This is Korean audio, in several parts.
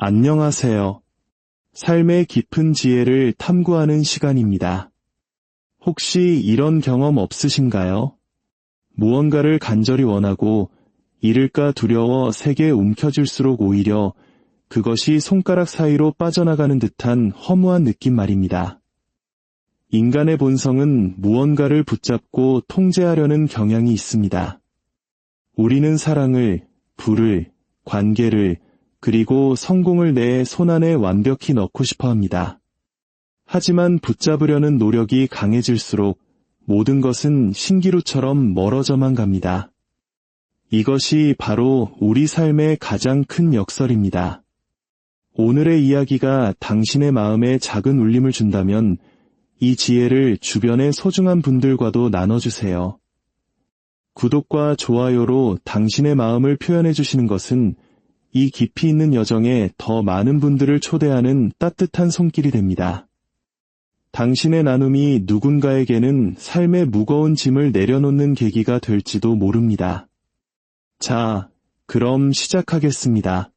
안녕하세요. 삶의 깊은 지혜를 탐구하는 시간입니다. 혹시 이런 경험 없으신가요? 무언가를 간절히 원하고 잃을까 두려워 세게 움켜쥘수록 오히려 그것이 손가락 사이로 빠져나가는 듯한 허무한 느낌 말입니다. 인간의 본성은 무언가를 붙잡고 통제하려는 경향이 있습니다. 우리는 사랑을, 부를, 관계를, 그리고 성공을 내 손안에 완벽히 넣고 싶어 합니다. 하지만 붙잡으려는 노력이 강해질수록 모든 것은 신기루처럼 멀어져만 갑니다. 이것이 바로 우리 삶의 가장 큰 역설입니다. 오늘의 이야기가 당신의 마음에 작은 울림을 준다면 이 지혜를 주변의 소중한 분들과도 나눠주세요. 구독과 좋아요로 당신의 마음을 표현해 주시는 것은 이 깊이 있는 여정에 더 많은 분들을 초대하는 따뜻한 손길이 됩니다. 당신의 나눔이 누군가에게는 삶의 무거운 짐을 내려놓는 계기가 될지도 모릅니다. 자, 그럼 시작하겠습니다.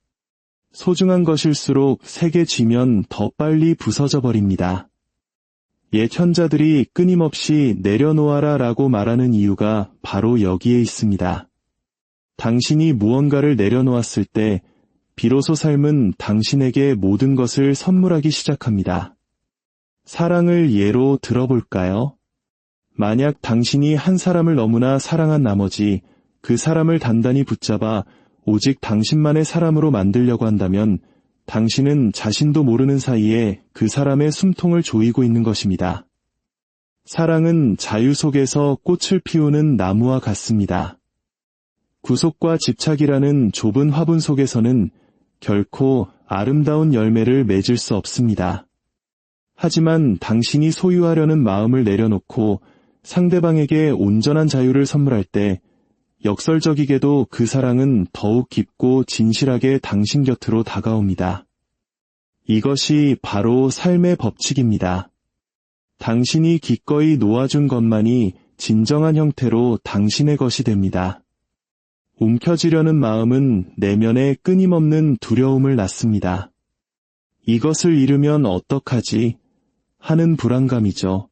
소중한 것일수록 세게 쥐면 더 빨리 부서져 버립니다. 옛 현자들이 끊임없이 내려놓아라 라고 말하는 이유가 바로 여기에 있습니다. 당신이 무언가를 내려놓았을 때 비로소 삶은 당신에게 모든 것을 선물하기 시작합니다. 사랑을 예로 들어볼까요? 만약 당신이 한 사람을 너무나 사랑한 나머지 그 사람을 단단히 붙잡아 오직 당신만의 사람으로 만들려고 한다면 당신은 자신도 모르는 사이에 그 사람의 숨통을 조이고 있는 것입니다. 사랑은 자유 속에서 꽃을 피우는 나무와 같습니다. 구속과 집착이라는 좁은 화분 속에서는 결코 아름다운 열매를 맺을 수 없습니다. 하지만 당신이 소유하려는 마음을 내려놓고 상대방에게 온전한 자유를 선물할 때 역설적이게도 그 사랑은 더욱 깊고 진실하게 당신 곁으로 다가옵니다. 이것이 바로 삶의 법칙입니다. 당신이 기꺼이 놓아준 것만이 진정한 형태로 당신의 것이 됩니다. 움켜쥐려는 마음은 내면에 끊임없는 두려움을 낳습니다. 이것을 잃으면 어떡하지? 하는 불안감이죠.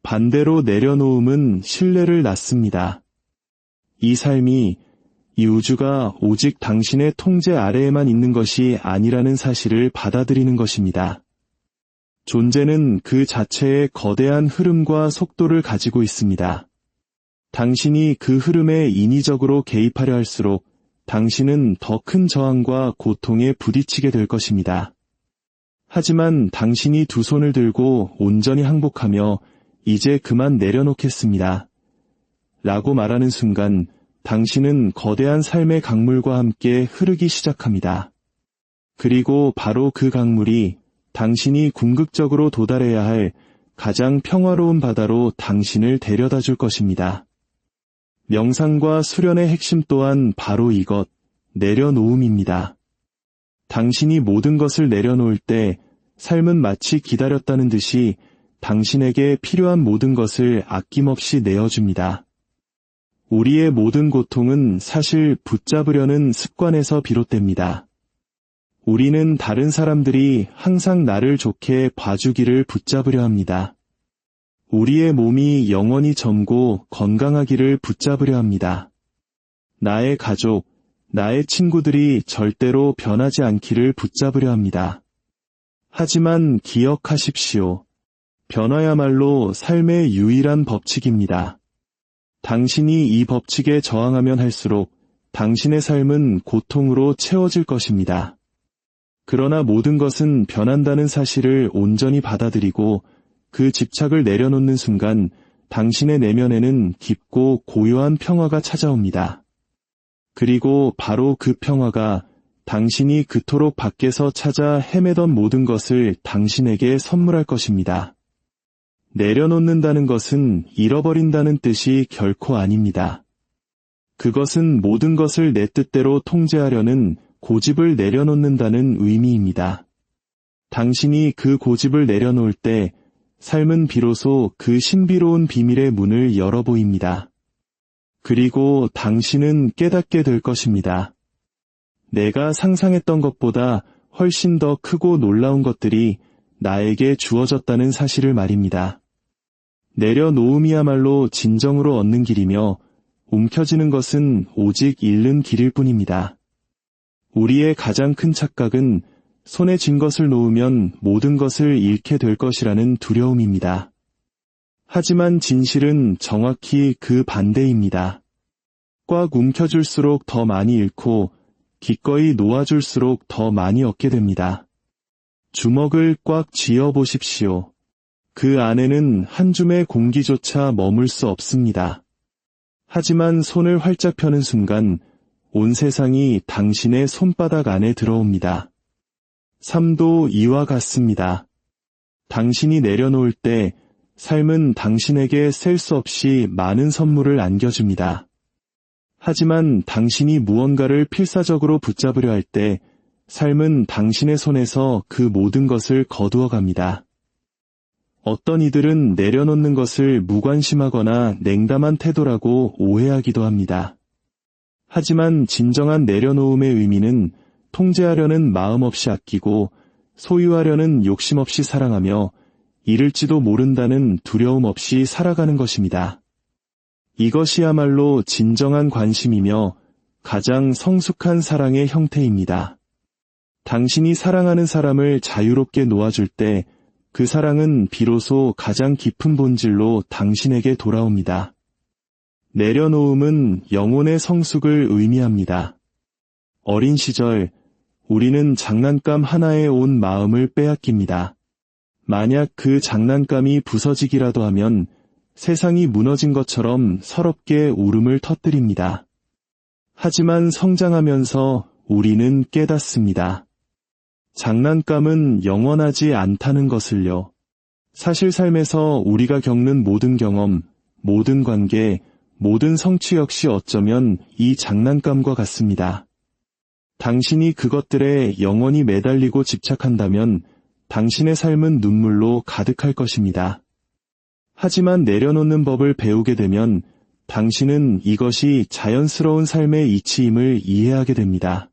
반대로 내려놓음은 신뢰를 낳습니다. 이 삶이, 이 우주가 오직 당신의 통제 아래에만 있는 것이 아니라는 사실을 받아들이는 것입니다. 존재는 그 자체의 거대한 흐름과 속도를 가지고 있습니다. 당신이 그 흐름에 인위적으로 개입하려 할수록 당신은 더 큰 저항과 고통에 부딪히게 될 것입니다. 하지만 당신이 두 손을 들고 온전히 항복하며 이제 그만 내려놓겠습니다. 라고 말하는 순간 당신은 거대한 삶의 강물과 함께 흐르기 시작합니다. 그리고 바로 그 강물이 당신이 궁극적으로 도달해야 할 가장 평화로운 바다로 당신을 데려다 줄 것입니다. 명상과 수련의 핵심 또한 바로 이것, 내려놓음입니다. 당신이 모든 것을 내려놓을 때 삶은 마치 기다렸다는 듯이 당신에게 필요한 모든 것을 아낌없이 내어줍니다. 우리의 모든 고통은 사실 붙잡으려는 습관에서 비롯됩니다. 우리는 다른 사람들이 항상 나를 좋게 봐주기를 붙잡으려 합니다. 우리의 몸이 영원히 젊고 건강하기를 붙잡으려 합니다. 나의 가족, 나의 친구들이 절대로 변하지 않기를 붙잡으려 합니다. 하지만 기억하십시오. 변화야말로 삶의 유일한 법칙입니다. 당신이 이 법칙에 저항하면 할수록 당신의 삶은 고통으로 채워질 것입니다. 그러나 모든 것은 변한다는 사실을 온전히 받아들이고 그 집착을 내려놓는 순간 당신의 내면에는 깊고 고요한 평화가 찾아옵니다. 그리고 바로 그 평화가 당신이 그토록 밖에서 찾아 헤매던 모든 것을 당신에게 선물할 것입니다. 내려놓는다는 것은 잃어버린다는 뜻이 결코 아닙니다. 그것은 모든 것을 내 뜻대로 통제하려는 고집을 내려놓는다는 의미입니다. 당신이 그 고집을 내려놓을 때 삶은 비로소 그 신비로운 비밀의 문을 열어 보입니다. 그리고 당신은 깨닫게 될 것입니다. 내가 상상했던 것보다 훨씬 더 크고 놀라운 것들이 나에게 주어졌다는 사실을 말입니다. 내려놓음이야말로 진정으로 얻는 길이며 움켜쥐는 것은 오직 잃는 길일 뿐입니다. 우리의 가장 큰 착각은 손에 쥔 것을 놓으면 모든 것을 잃게 될 것이라는 두려움입니다. 하지만 진실은 정확히 그 반대입니다. 꽉 움켜쥘수록 더 많이 잃고 기꺼이 놓아줄수록 더 많이 얻게 됩니다. 주먹을 꽉 쥐어 보십시오. 그 안에는 한 줌의 공기조차 머물 수 없습니다. 하지만 손을 활짝 펴는 순간 온 세상이 당신의 손바닥 안에 들어옵니다. 삶도 이와 같습니다. 당신이 내려놓을 때 삶은 당신에게 셀 수 없이 많은 선물을 안겨줍니다. 하지만 당신이 무언가를 필사적으로 붙잡으려 할 때 삶은 당신의 손에서 그 모든 것을 거두어 갑니다. 어떤 이들은 내려놓는 것을 무관심하거나 냉담한 태도라고 오해하기도 합니다. 하지만 진정한 내려놓음의 의미는 통제하려는 마음 없이 아끼고 소유하려는 욕심 없이 사랑하며 잃을지도 모른다는 두려움 없이 살아가는 것입니다. 이것이야말로 진정한 관심이며 가장 성숙한 사랑의 형태입니다. 당신이 사랑하는 사람을 자유롭게 놓아줄 때 그 사랑은 비로소 가장 깊은 본질로 당신에게 돌아옵니다. 내려놓음은 영혼의 성숙을 의미합니다. 어린 시절 우리는 장난감 하나에 온 마음을 빼앗깁니다. 만약 그 장난감이 부서지기라도 하면 세상이 무너진 것처럼 서럽게 울음을 터뜨립니다. 하지만 성장하면서 우리는 깨닫습니다. 장난감은 영원하지 않다는 것을요. 사실 삶에서 우리가 겪는 모든 경험, 모든 관계, 모든 성취 역시 어쩌면 이 장난감과 같습니다. 당신이 그것들에 영원히 매달리고 집착한다면 당신의 삶은 눈물로 가득할 것입니다. 하지만 내려놓는 법을 배우게 되면 당신은 이것이 자연스러운 삶의 이치임을 이해하게 됩니다.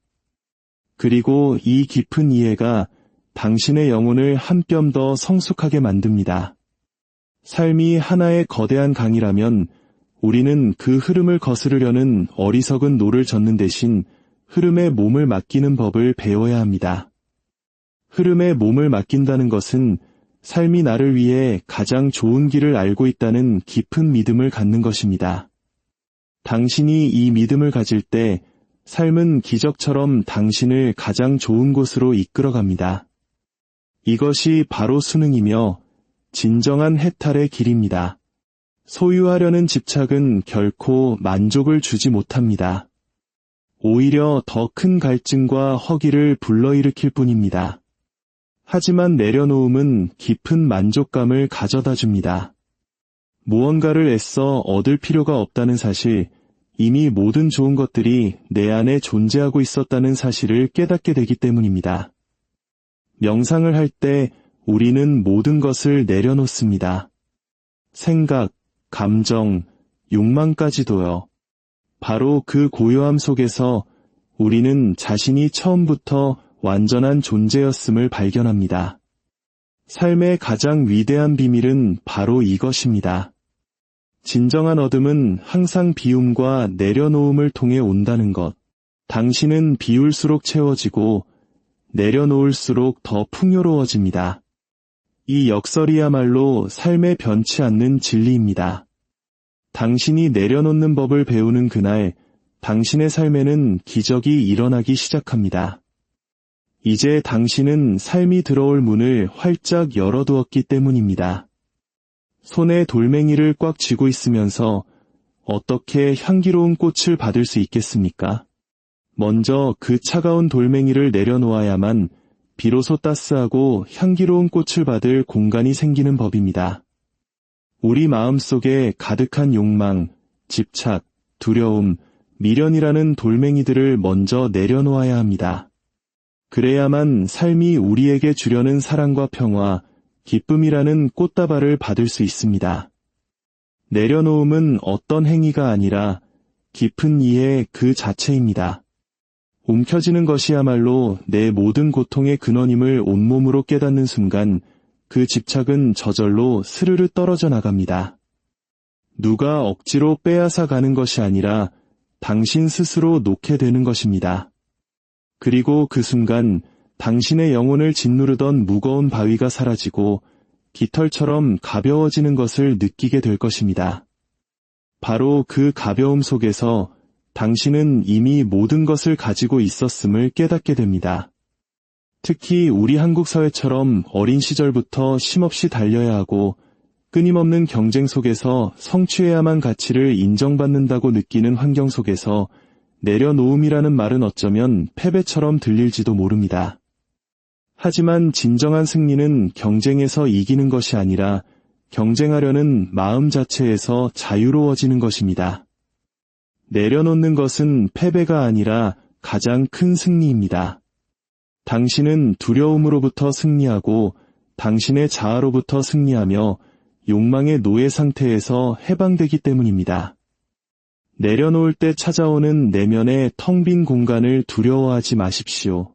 그리고 이 깊은 이해가 당신의 영혼을 한 뼘 더 성숙하게 만듭니다. 삶이 하나의 거대한 강이라면 우리는 그 흐름을 거스르려는 어리석은 노를 젓는 대신 흐름에 몸을 맡기는 법을 배워야 합니다. 흐름에 몸을 맡긴다는 것은 삶이 나를 위해 가장 좋은 길을 알고 있다는 깊은 믿음을 갖는 것입니다. 당신이 이 믿음을 가질 때 삶은 기적처럼 당신을 가장 좋은 곳으로 이끌어갑니다. 이것이 바로 수능이며 진정한 해탈의 길입니다. 소유하려는 집착은 결코 만족을 주지 못합니다. 오히려 더 큰 갈증과 허기를 불러일으킬 뿐입니다. 하지만 내려놓음은 깊은 만족감을 가져다 줍니다. 무언가를 애써 얻을 필요가 없다는 사실, 이미 모든 좋은 것들이 내 안에 존재하고 있었다는 사실을 깨닫게 되기 때문입니다. 명상을 할 때 우리는 모든 것을 내려놓습니다. 생각, 감정, 욕망까지도요. 바로 그 고요함 속에서 우리는 자신이 처음부터 완전한 존재였음을 발견합니다. 삶의 가장 위대한 비밀은 바로 이것입니다. 진정한 어둠은 항상 비움과 내려놓음을 통해 온다는 것. 당신은 비울수록 채워지고 내려놓을수록 더 풍요로워집니다. 이 역설이야말로 삶에 변치 않는 진리입니다. 당신이 내려놓는 법을 배우는 그날, 당신의 삶에는 기적이 일어나기 시작합니다. 이제 당신은 삶이 들어올 문을 활짝 열어두었기 때문입니다. 손에 돌멩이를 꽉 쥐고 있으면서 어떻게 향기로운 꽃을 받을 수 있겠습니까? 먼저 그 차가운 돌멩이를 내려놓아야만 비로소 따스하고 향기로운 꽃을 받을 공간이 생기는 법입니다. 우리 마음속에 가득한 욕망, 집착, 두려움, 미련이라는 돌멩이들을 먼저 내려놓아야 합니다. 그래야만 삶이 우리에게 주려는 사랑과 평화, 기쁨이라는 꽃다발을 받을 수 있습니다. 내려놓음은 어떤 행위가 아니라 깊은 이해 그 자체입니다. 움켜쥐는 것이야말로 내 모든 고통의 근원임을 온몸으로 깨닫는 순간 그 집착은 저절로 스르르 떨어져 나갑니다. 누가 억지로 빼앗아 가는 것이 아니라 당신 스스로 놓게 되는 것입니다. 그리고 그 순간 당신의 영혼을 짓누르던 무거운 바위가 사라지고 깃털처럼 가벼워지는 것을 느끼게 될 것입니다. 바로 그 가벼움 속에서 당신은 이미 모든 것을 가지고 있었음을 깨닫게 됩니다. 특히 우리 한국 사회처럼 어린 시절부터 쉼없이 달려야 하고 끊임없는 경쟁 속에서 성취해야만 가치를 인정받는다고 느끼는 환경 속에서 내려놓음이라는 말은 어쩌면 패배처럼 들릴지도 모릅니다. 하지만 진정한 승리는 경쟁에서 이기는 것이 아니라 경쟁하려는 마음 자체에서 자유로워지는 것입니다. 내려놓는 것은 패배가 아니라 가장 큰 승리입니다. 당신은 두려움으로부터 승리하고 당신의 자아로부터 승리하며 욕망의 노예 상태에서 해방되기 때문입니다. 내려놓을 때 찾아오는 내면의 텅 빈 공간을 두려워하지 마십시오.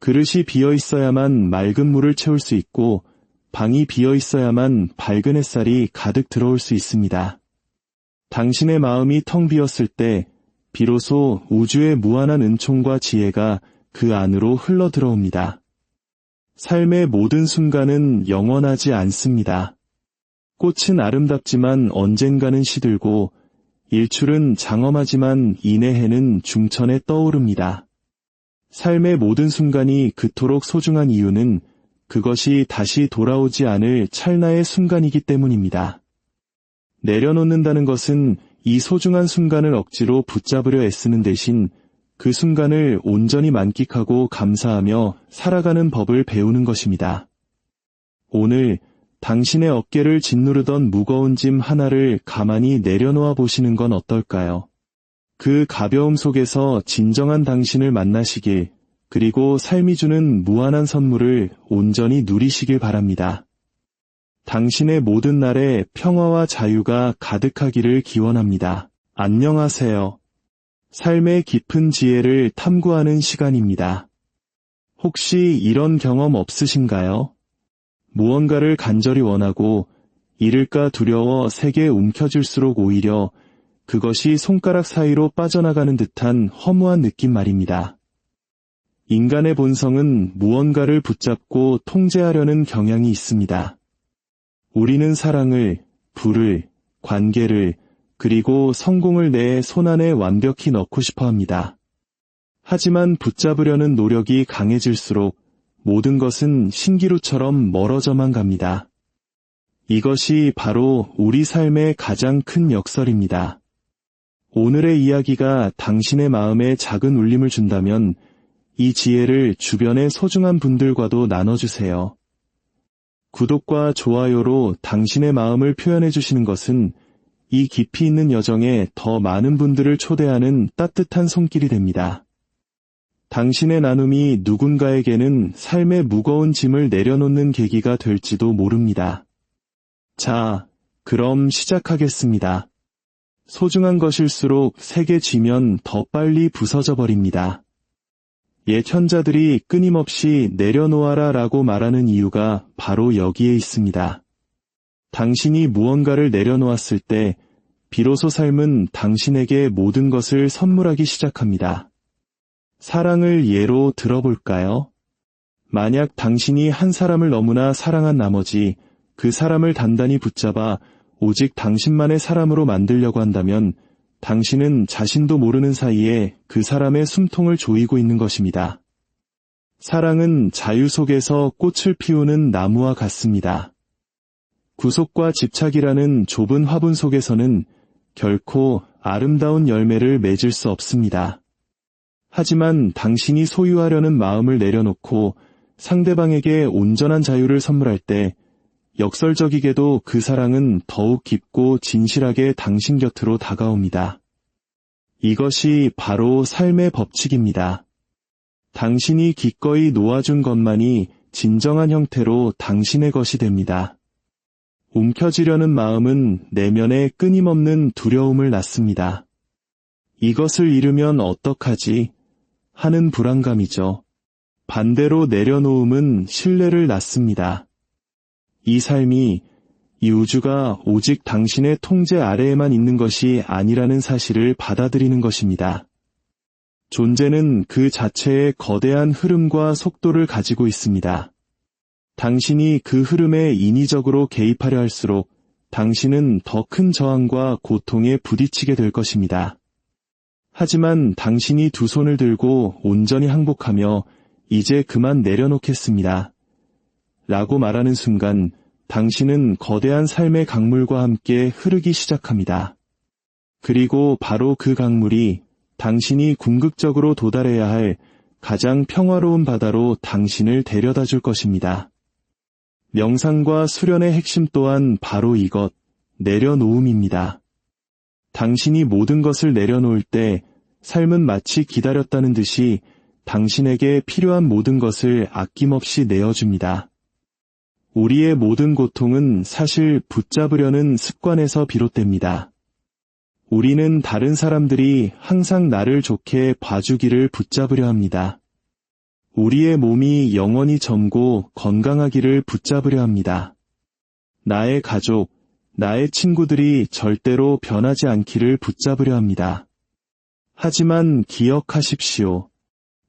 그릇이 비어 있어야만 맑은 물을 채울 수 있고 방이 비어 있어야만 밝은 햇살이 가득 들어올 수 있습니다. 당신의 마음이 텅 비었을 때 비로소 우주의 무한한 은총과 지혜가 그 안으로 흘러 들어옵니다. 삶의 모든 순간은 영원하지 않습니다. 꽃은 아름답지만 언젠가는 시들고 일출은 장엄하지만 인의 해는 중천에 떠오릅니다. 삶의 모든 순간이 그토록 소중한 이유는 그것이 다시 돌아오지 않을 찰나의 순간이기 때문입니다. 내려놓는다는 것은 이 소중한 순간을 억지로 붙잡으려 애쓰는 대신 그 순간을 온전히 만끽하고 감사하며 살아가는 법을 배우는 것입니다. 오늘 당신의 어깨를 짓누르던 무거운 짐 하나를 가만히 내려놓아 보시는 건 어떨까요? 그 가벼움 속에서 진정한 당신을 만나시길, 그리고 삶이 주는 무한한 선물을 온전히 누리시길 바랍니다. 당신의 모든 날에 평화와 자유가 가득하기를 기원합니다. 안녕하세요. 삶의 깊은 지혜를 탐구하는 시간입니다. 혹시 이런 경험 없으신가요? 무언가를 간절히 원하고 잃을까 두려워 세게 움켜쥘수록 오히려 그것이 손가락 사이로 빠져나가는 듯한 허무한 느낌 말입니다. 인간의 본성은 무언가를 붙잡고 통제하려는 경향이 있습니다. 우리는 사랑을, 부를, 관계를, 그리고 성공을 내 손안에 완벽히 넣고 싶어 합니다. 하지만 붙잡으려는 노력이 강해질수록 모든 것은 신기루처럼 멀어져만 갑니다. 이것이 바로 우리 삶의 가장 큰 역설입니다. 오늘의 이야기가 당신의 마음에 작은 울림을 준다면 이 지혜를 주변의 소중한 분들과도 나눠주세요. 구독과 좋아요로 당신의 마음을 표현해 주시는 것은 이 깊이 있는 여정에 더 많은 분들을 초대하는 따뜻한 손길이 됩니다. 당신의 나눔이 누군가에게는 삶의 무거운 짐을 내려놓는 계기가 될지도 모릅니다. 자, 그럼 시작하겠습니다. 소중한 것일수록 세게 쥐면 더 빨리 부서져 버립니다. 옛 현자들이 끊임없이 내려놓아라 라고 말하는 이유가 바로 여기에 있습니다. 당신이 무언가를 내려놓았을 때 비로소 삶은 당신에게 모든 것을 선물하기 시작합니다. 사랑을 예로 들어볼까요? 만약 당신이 한 사람을 너무나 사랑한 나머지 그 사람을 단단히 붙잡아 오직 당신만의 사람으로 만들려고 한다면 당신은 자신도 모르는 사이에 그 사람의 숨통을 조이고 있는 것입니다. 사랑은 자유 속에서 꽃을 피우는 나무와 같습니다. 구속과 집착이라는 좁은 화분 속에서는 결코 아름다운 열매를 맺을 수 없습니다. 하지만 당신이 소유하려는 마음을 내려놓고 상대방에게 온전한 자유를 선물할 때 역설적이게도 그 사랑은 더욱 깊고 진실하게 당신 곁으로 다가옵니다. 이것이 바로 삶의 법칙입니다. 당신이 기꺼이 놓아준 것만이 진정한 형태로 당신의 것이 됩니다. 움켜쥐려는 마음은 내면에 끊임없는 두려움을 낳습니다. 이것을 잃으면 어떡하지? 하는 불안감이죠. 반대로 내려놓음은 신뢰를 낳습니다. 이 삶이, 이 우주가 오직 당신의 통제 아래에만 있는 것이 아니라는 사실을 받아들이는 것입니다. 존재는 그 자체의 거대한 흐름과 속도를 가지고 있습니다. 당신이 그 흐름에 인위적으로 개입하려 할수록 당신은 더 큰 저항과 고통에 부딪히게 될 것입니다. 하지만 당신이 두 손을 들고 온전히 항복하며 이제 그만 내려놓겠습니다. 라고 말하는 순간 당신은 거대한 삶의 강물과 함께 흐르기 시작합니다. 그리고 바로 그 강물이 당신이 궁극적으로 도달해야 할 가장 평화로운 바다로 당신을 데려다 줄 것입니다. 명상과 수련의 핵심 또한 바로 이것, 내려놓음입니다. 당신이 모든 것을 내려놓을 때 삶은 마치 기다렸다는 듯이 당신에게 필요한 모든 것을 아낌없이 내어줍니다. 우리의 모든 고통은 사실 붙잡으려는 습관에서 비롯됩니다. 우리는 다른 사람들이 항상 나를 좋게 봐주기를 붙잡으려 합니다. 우리의 몸이 영원히 젊고 건강하기를 붙잡으려 합니다. 나의 가족, 나의 친구들이 절대로 변하지 않기를 붙잡으려 합니다. 하지만 기억하십시오.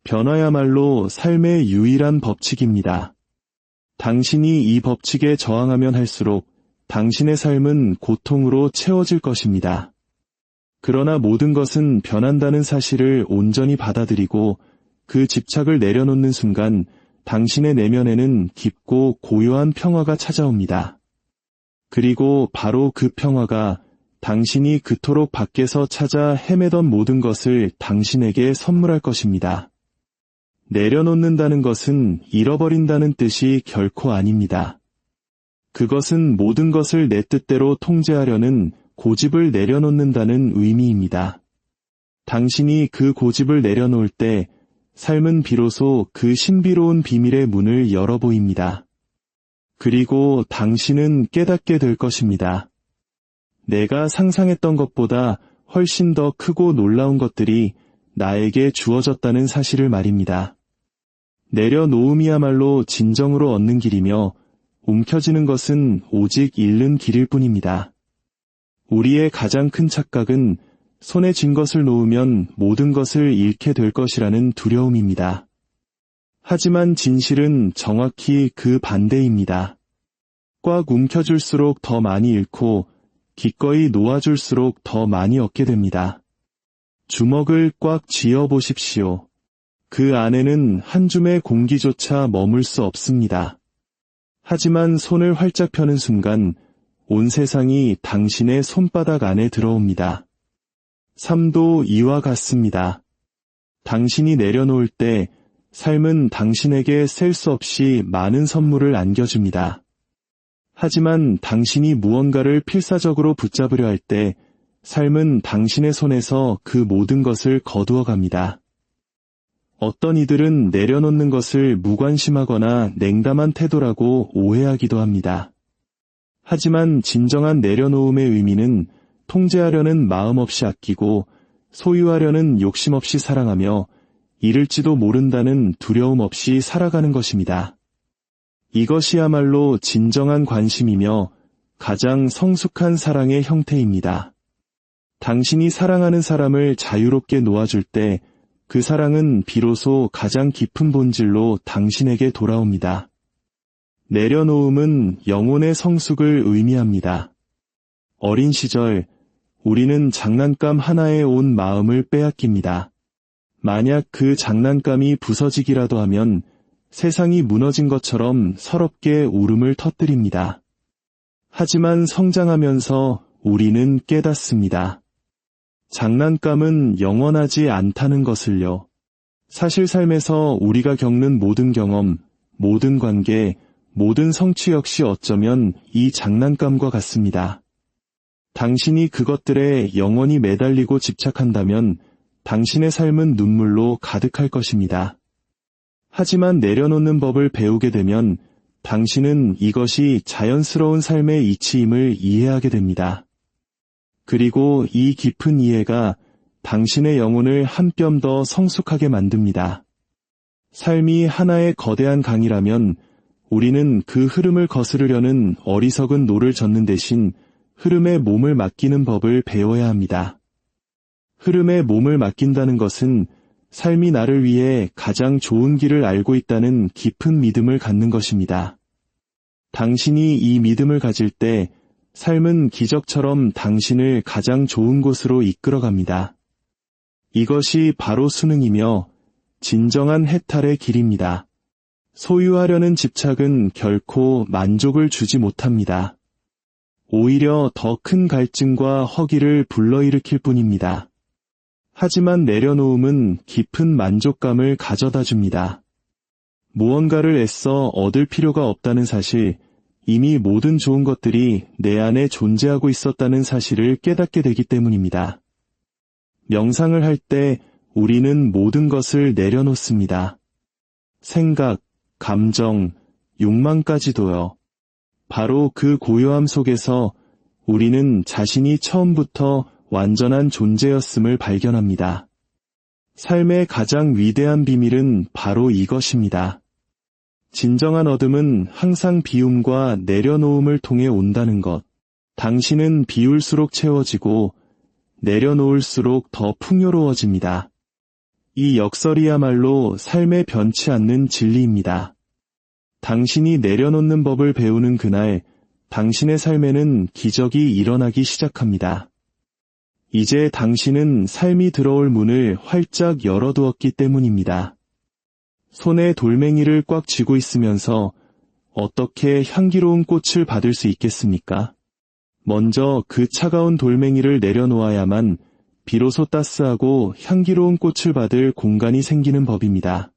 변화야말로 삶의 유일한 법칙입니다. 당신이 이 법칙에 저항하면 할수록 당신의 삶은 고통으로 채워질 것입니다. 그러나 모든 것은 변한다는 사실을 온전히 받아들이고 그 집착을 내려놓는 순간 당신의 내면에는 깊고 고요한 평화가 찾아옵니다. 그리고 바로 그 평화가 당신이 그토록 밖에서 찾아 헤매던 모든 것을 당신에게 선물할 것입니다. 내려놓는다는 것은 잃어버린다는 뜻이 결코 아닙니다. 그것은 모든 것을 내 뜻대로 통제하려는 고집을 내려놓는다는 의미입니다. 당신이 그 고집을 내려놓을 때 삶은 비로소 그 신비로운 비밀의 문을 열어 보입니다. 그리고 당신은 깨닫게 될 것입니다. 내가 상상했던 것보다 훨씬 더 크고 놀라운 것들이 나에게 주어졌다는 사실을 말입니다. 내려놓음이야말로 진정으로 얻는 길이며 움켜쥐는 것은 오직 잃는 길일 뿐입니다. 우리의 가장 큰 착각은 손에 쥔 것을 놓으면 모든 것을 잃게 될 것이라는 두려움입니다. 하지만 진실은 정확히 그 반대입니다. 꽉 움켜줄수록 더 많이 잃고 기꺼이 놓아줄수록 더 많이 얻게 됩니다. 주먹을 꽉 쥐어보십시오. 그 안에는 한 줌의 공기조차 머물 수 없습니다. 하지만 손을 활짝 펴는 순간 온 세상이 당신의 손바닥 안에 들어옵니다. 삶도 이와 같습니다. 당신이 내려놓을 때 삶은 당신에게 셀 수 없이 많은 선물을 안겨줍니다. 하지만 당신이 무언가를 필사적으로 붙잡으려 할 때 삶은 당신의 손에서 그 모든 것을 거두어 갑니다. 어떤 이들은 내려놓는 것을 무관심하거나 냉담한 태도라고 오해하기도 합니다. 하지만 진정한 내려놓음의 의미는 통제하려는 마음 없이 아끼고 소유하려는 욕심 없이 사랑하며 잃을지도 모른다는 두려움 없이 살아가는 것입니다. 이것이야말로 진정한 관심이며 가장 성숙한 사랑의 형태입니다. 당신이 사랑하는 사람을 자유롭게 놓아줄 때 그 사랑은 비로소 가장 깊은 본질로 당신에게 돌아옵니다. 내려놓음은 영혼의 성숙을 의미합니다. 어린 시절 우리는 장난감 하나에 온 마음을 빼앗깁니다. 만약 그 장난감이 부서지기라도 하면 세상이 무너진 것처럼 서럽게 울음을 터뜨립니다. 하지만 성장하면서 우리는 깨닫습니다. 장난감은 영원하지 않다는 것을요. 사실 삶에서 우리가 겪는 모든 경험, 모든 관계, 모든 성취 역시 어쩌면 이 장난감과 같습니다. 당신이 그것들에 영원히 매달리고 집착한다면 당신의 삶은 눈물로 가득할 것입니다. 하지만 내려놓는 법을 배우게 되면 당신은 이것이 자연스러운 삶의 이치임을 이해하게 됩니다. 그리고 이 깊은 이해가 당신의 영혼을 한 뼘 더 성숙하게 만듭니다. 삶이 하나의 거대한 강이라면 우리는 그 흐름을 거스르려는 어리석은 노를 젓는 대신 흐름에 몸을 맡기는 법을 배워야 합니다. 흐름에 몸을 맡긴다는 것은 삶이 나를 위해 가장 좋은 길을 알고 있다는 깊은 믿음을 갖는 것입니다. 당신이 이 믿음을 가질 때 삶은 기적처럼 당신을 가장 좋은 곳으로 이끌어갑니다. 이것이 바로 수능이며 진정한 해탈의 길입니다. 소유하려는 집착은 결코 만족을 주지 못합니다. 오히려 더 큰 갈증과 허기를 불러일으킬 뿐입니다. 하지만 내려놓음은 깊은 만족감을 가져다 줍니다. 무언가를 애써 얻을 필요가 없다는 사실, 이미 모든 좋은 것들이 내 안에 존재하고 있었다는 사실을 깨닫게 되기 때문입니다. 명상을 할 때 우리는 모든 것을 내려놓습니다. 생각, 감정, 욕망까지도요. 바로 그 고요함 속에서 우리는 자신이 처음부터 완전한 존재였음을 발견합니다. 삶의 가장 위대한 비밀은 바로 이것입니다. 진정한 어둠은 항상 비움과 내려놓음을 통해 온다는 것. 당신은 비울수록 채워지고 내려놓을수록 더 풍요로워집니다. 이 역설이야말로 삶에 변치 않는 진리입니다. 당신이 내려놓는 법을 배우는 그날, 당신의 삶에는 기적이 일어나기 시작합니다. 이제 당신은 삶이 들어올 문을 활짝 열어두었기 때문입니다. 손에 돌멩이를 꽉 쥐고 있으면서 어떻게 향기로운 꽃을 받을 수 있겠습니까? 먼저 그 차가운 돌멩이를 내려놓아야만 비로소 따스하고 향기로운 꽃을 받을 공간이 생기는 법입니다.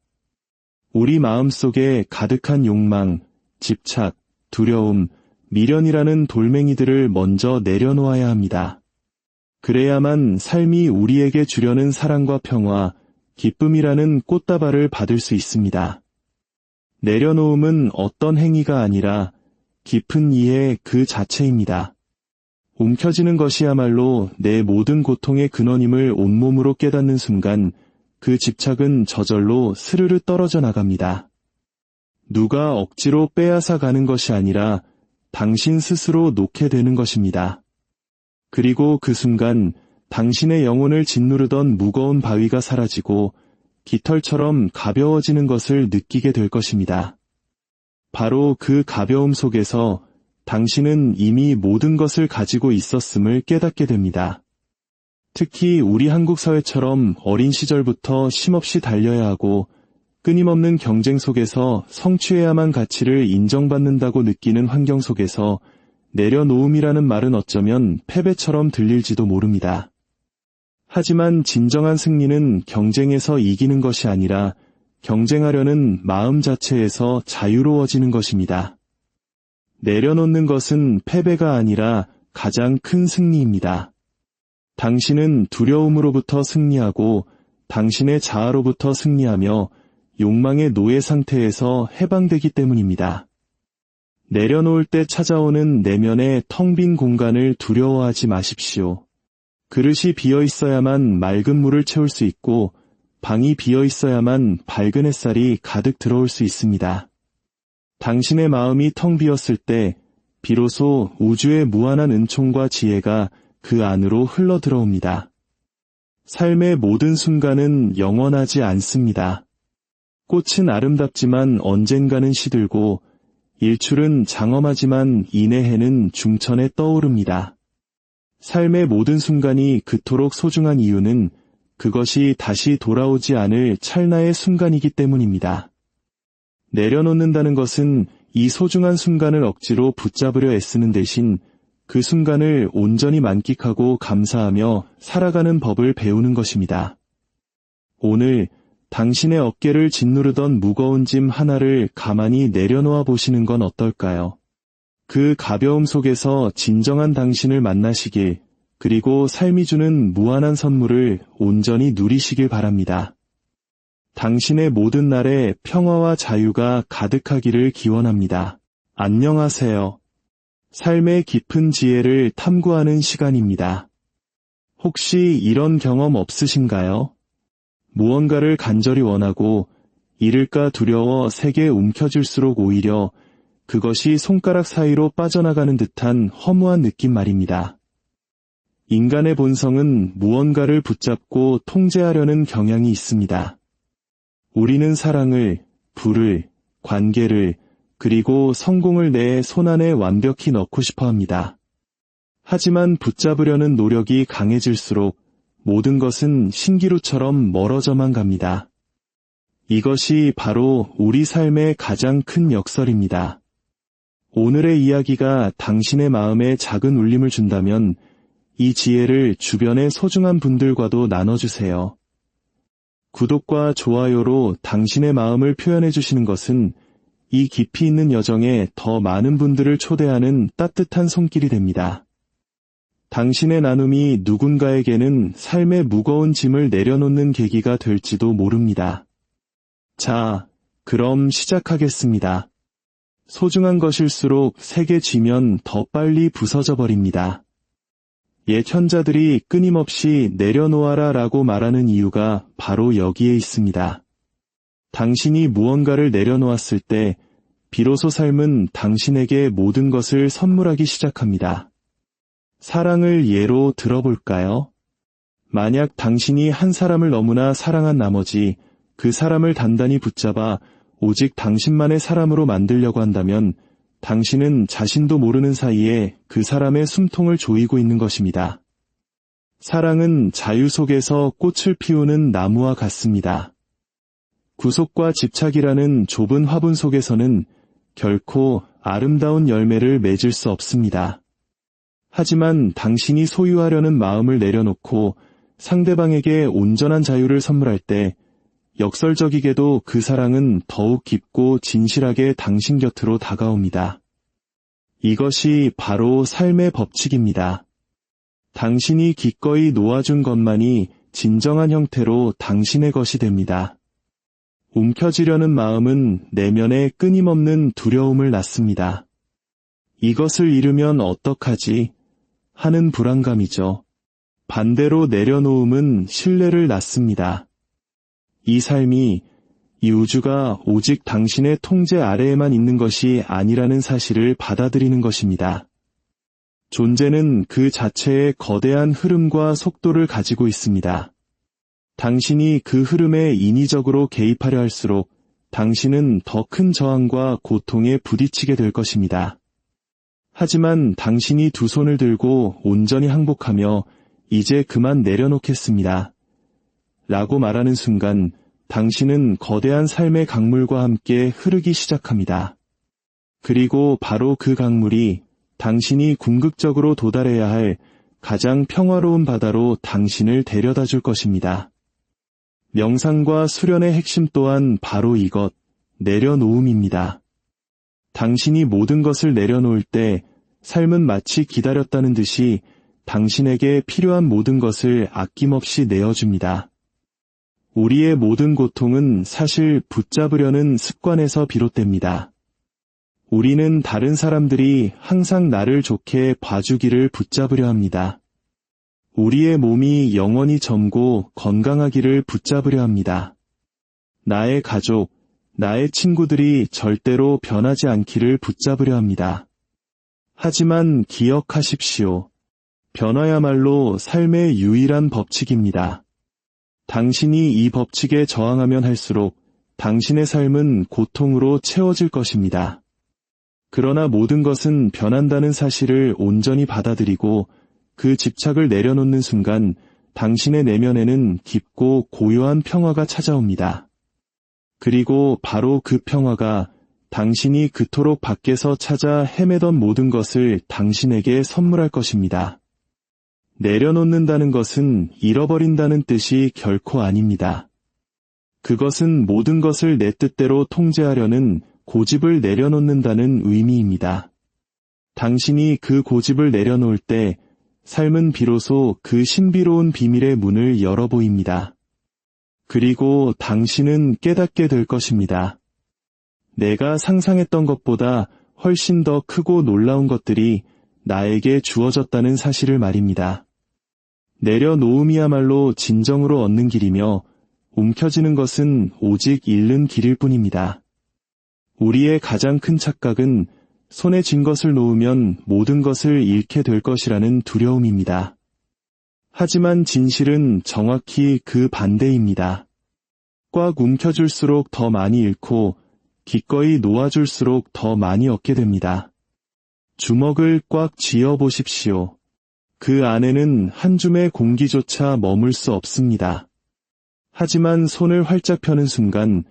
우리 마음속에 가득한 욕망, 집착, 두려움, 미련이라는 돌멩이들을 먼저 내려놓아야 합니다. 그래야만 삶이 우리에게 주려는 사랑과 평화, 기쁨이라는 꽃다발을 받을 수 있습니다. 내려놓음은 어떤 행위가 아니라 깊은 이해 그 자체입니다. 움켜쥐는 것이야말로 내 모든 고통의 근원임을 온몸으로 깨닫는 순간 그 집착은 저절로 스르르 떨어져 나갑니다. 누가 억지로 빼앗아 가는 것이 아니라 당신 스스로 놓게 되는 것입니다. 그리고 그 순간 당신의 영혼을 짓누르던 무거운 바위가 사라지고 깃털처럼 가벼워지는 것을 느끼게 될 것입니다. 바로 그 가벼움 속에서 당신은 이미 모든 것을 가지고 있었음을 깨닫게 됩니다. 특히 우리 한국 사회처럼 어린 시절부터 쉼없이 달려야 하고 끊임없는 경쟁 속에서 성취해야만 가치를 인정받는다고 느끼는 환경 속에서 내려놓음이라는 말은 어쩌면 패배처럼 들릴지도 모릅니다. 하지만 진정한 승리는 경쟁에서 이기는 것이 아니라 경쟁하려는 마음 자체에서 자유로워지는 것입니다. 내려놓는 것은 패배가 아니라 가장 큰 승리입니다. 당신은 두려움으로부터 승리하고 당신의 자아로부터 승리하며 욕망의 노예 상태에서 해방되기 때문입니다. 내려놓을 때 찾아오는 내면의 텅 빈 공간을 두려워하지 마십시오. 그릇이 비어 있어야만 맑은 물을 채울 수 있고 방이 비어 있어야만 밝은 햇살이 가득 들어올 수 있습니다. 당신의 마음이 텅 비었을 때 비로소 우주의 무한한 은총과 지혜가 그 안으로 흘러 들어옵니다. 삶의 모든 순간은 영원하지 않습니다. 꽃은 아름답지만 언젠가는 시들고 일출은 장엄하지만 인해해는 중천에 떠오릅니다. 삶의 모든 순간이 그토록 소중한 이유는 그것이 다시 돌아오지 않을 찰나의 순간이기 때문입니다. 내려놓는다는 것은 이 소중한 순간을 억지로 붙잡으려 애쓰는 대신 그 순간을 온전히 만끽하고 감사하며 살아가는 법을 배우는 것입니다. 오늘 당신의 어깨를 짓누르던 무거운 짐 하나를 가만히 내려놓아 보시는 건 어떨까요? 그 가벼움 속에서 진정한 당신을 만나시길, 그리고 삶이 주는 무한한 선물을 온전히 누리시길 바랍니다. 당신의 모든 날에 평화와 자유가 가득하기를 기원합니다. 안녕하세요. 삶의 깊은 지혜를 탐구하는 시간입니다. 혹시 이런 경험 없으신가요? 무언가를 간절히 원하고 잃을까 두려워 세게 움켜쥘수록 오히려 그것이 손가락 사이로 빠져나가는 듯한 허무한 느낌 말입니다. 인간의 본성은 무언가를 붙잡고 통제하려는 경향이 있습니다. 우리는 사랑을, 부를, 관계를, 그리고 성공을 내 손안에 완벽히 넣고 싶어 합니다. 하지만 붙잡으려는 노력이 강해질수록 모든 것은 신기루처럼 멀어져만 갑니다. 이것이 바로 우리 삶의 가장 큰 역설입니다. 오늘의 이야기가 당신의 마음에 작은 울림을 준다면 이 지혜를 주변의 소중한 분들과도 나눠주세요. 구독과 좋아요로 당신의 마음을 표현해 주시는 것은 이 깊이 있는 여정에 더 많은 분들을 초대하는 따뜻한 손길이 됩니다. 당신의 나눔이 누군가에게는 삶의 무거운 짐을 내려놓는 계기가 될지도 모릅니다. 자, 그럼 시작하겠습니다. 소중한 것일수록 세게 쥐면 더 빨리 부서져 버립니다. 옛 현자들이 끊임없이 내려놓아라 라고 말하는 이유가 바로 여기에 있습니다. 당신이 무언가를 내려놓았을 때 비로소 삶은 당신에게 모든 것을 선물하기 시작합니다. 사랑을 예로 들어볼까요? 만약 당신이 한 사람을 너무나 사랑한 나머지 그 사람을 단단히 붙잡아 오직 당신만의 사람으로 만들려고 한다면 당신은 자신도 모르는 사이에 그 사람의 숨통을 조이고 있는 것입니다. 사랑은 자유 속에서 꽃을 피우는 나무와 같습니다. 구속과 집착이라는 좁은 화분 속에서는 결코 아름다운 열매를 맺을 수 없습니다. 하지만 당신이 소유하려는 마음을 내려놓고 상대방에게 온전한 자유를 선물할 때 역설적이게도 그 사랑은 더욱 깊고 진실하게 당신 곁으로 다가옵니다. 이것이 바로 삶의 법칙입니다. 당신이 기꺼이 놓아준 것만이 진정한 형태로 당신의 것이 됩니다. 움켜쥐려는 마음은 내면에 끊임없는 두려움을 낳습니다. 이것을 잃으면 어떡하지? 하는 불안감이죠. 반대로 내려놓음은 신뢰를 낳습니다. 이 삶이, 이 우주가 오직 당신의 통제 아래에만 있는 것이 아니라는 사실을 받아들이는 것입니다. 존재는 그 자체의 거대한 흐름과 속도를 가지고 있습니다. 당신이 그 흐름에 인위적으로 개입하려 할수록 당신은 더 큰 저항과 고통에 부딪히게 될 것입니다. 하지만 당신이 두 손을 들고 온전히 항복하며 이제 그만 내려놓겠습니다. 라고 말하는 순간 당신은 거대한 삶의 강물과 함께 흐르기 시작합니다. 그리고 바로 그 강물이 당신이 궁극적으로 도달해야 할 가장 평화로운 바다로 당신을 데려다 줄 것입니다. 명상과 수련의 핵심 또한 바로 이것, 내려놓음입니다. 당신이 모든 것을 내려놓을 때 삶은 마치 기다렸다는 듯이 당신에게 필요한 모든 것을 아낌없이 내어줍니다. 우리의 모든 고통은 사실 붙잡으려는 습관에서 비롯됩니다. 우리는 다른 사람들이 항상 나를 좋게 봐주기를 붙잡으려 합니다. 우리의 몸이 영원히 젊고 건강하기를 붙잡으려 합니다. 나의 가족, 나의 친구들이 절대로 변하지 않기를 붙잡으려 합니다. 하지만 기억하십시오. 변화야말로 삶의 유일한 법칙입니다. 당신이 이 법칙에 저항하면 할수록 당신의 삶은 고통으로 채워질 것입니다. 그러나 모든 것은 변한다는 사실을 온전히 받아들이고 그 집착을 내려놓는 순간 당신의 내면에는 깊고 고요한 평화가 찾아옵니다. 그리고 바로 그 평화가 당신이 그토록 밖에서 찾아 헤매던 모든 것을 당신에게 선물할 것입니다. 내려놓는다는 것은 잃어버린다는 뜻이 결코 아닙니다. 그것은 모든 것을 내 뜻대로 통제하려는 고집을 내려놓는다는 의미입니다. 당신이 그 고집을 내려놓을 때 삶은 비로소 그 신비로운 비밀의 문을 열어 보입니다. 그리고 당신은 깨닫게 될 것입니다. 내가 상상했던 것보다 훨씬 더 크고 놀라운 것들이 나에게 주어졌다는 사실을 말입니다. 내려놓음이야말로 진정으로 얻는 길이며 움켜쥐는 것은 오직 잃는 길일 뿐입니다. 우리의 가장 큰 착각은 손에 쥔 것을 놓으면 모든 것을 잃게 될 것이라는 두려움입니다. 하지만 진실은 정확히 그 반대입니다. 꽉 움켜쥘수록 더 많이 잃고 기꺼이 놓아줄수록 더 많이 얻게 됩니다. 주먹을 꽉 쥐어 보십시오. 그 안에는 한 줌의 공기조차 머물 수 없습니다. 하지만 손을 활짝 펴는 순간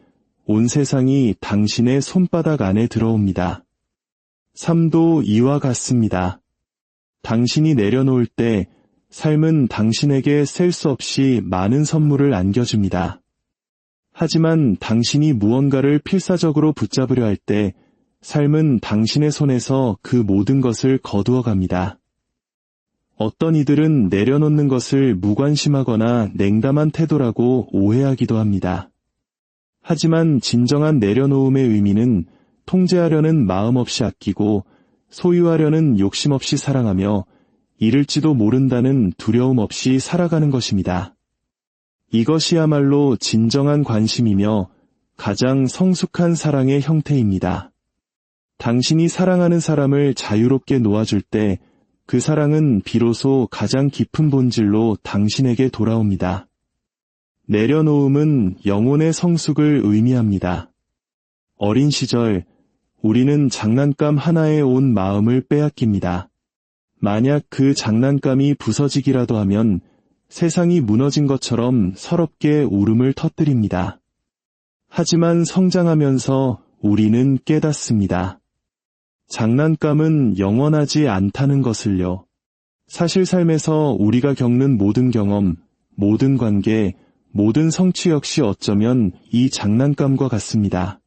온 세상이 당신의 손바닥 안에 들어옵니다. 삶도 이와 같습니다. 당신이 내려놓을 때 삶은 당신에게 셀 수 없이 많은 선물을 안겨줍니다. 하지만 당신이 무언가를 필사적으로 붙잡으려 할 때 삶은 당신의 손에서 그 모든 것을 거두어 갑니다. 어떤 이들은 내려놓는 것을 무관심하거나 냉담한 태도라고 오해하기도 합니다. 하지만 진정한 내려놓음의 의미는 통제하려는 마음 없이 아끼고 소유하려는 욕심 없이 사랑하며 잃을지도 모른다는 두려움 없이 살아가는 것입니다. 이것이야말로 진정한 관심이며 가장 성숙한 사랑의 형태입니다. 당신이 사랑하는 사람을 자유롭게 놓아줄 때 그 사랑은 비로소 가장 깊은 본질로 당신에게 돌아옵니다. 내려놓음은 영혼의 성숙을 의미합니다. 어린 시절 우리는 장난감 하나에 온 마음을 빼앗깁니다. 만약 그 장난감이 부서지기라도 하면 세상이 무너진 것처럼 서럽게 울음을 터뜨립니다. 하지만 성장하면서 우리는 깨닫습니다. 장난감은 영원하지 않다는 것을요. 사실 삶에서 우리가 겪는 모든 경험, 모든 관계, 모든 성취 역시 어쩌면 이 장난감과 같습니다.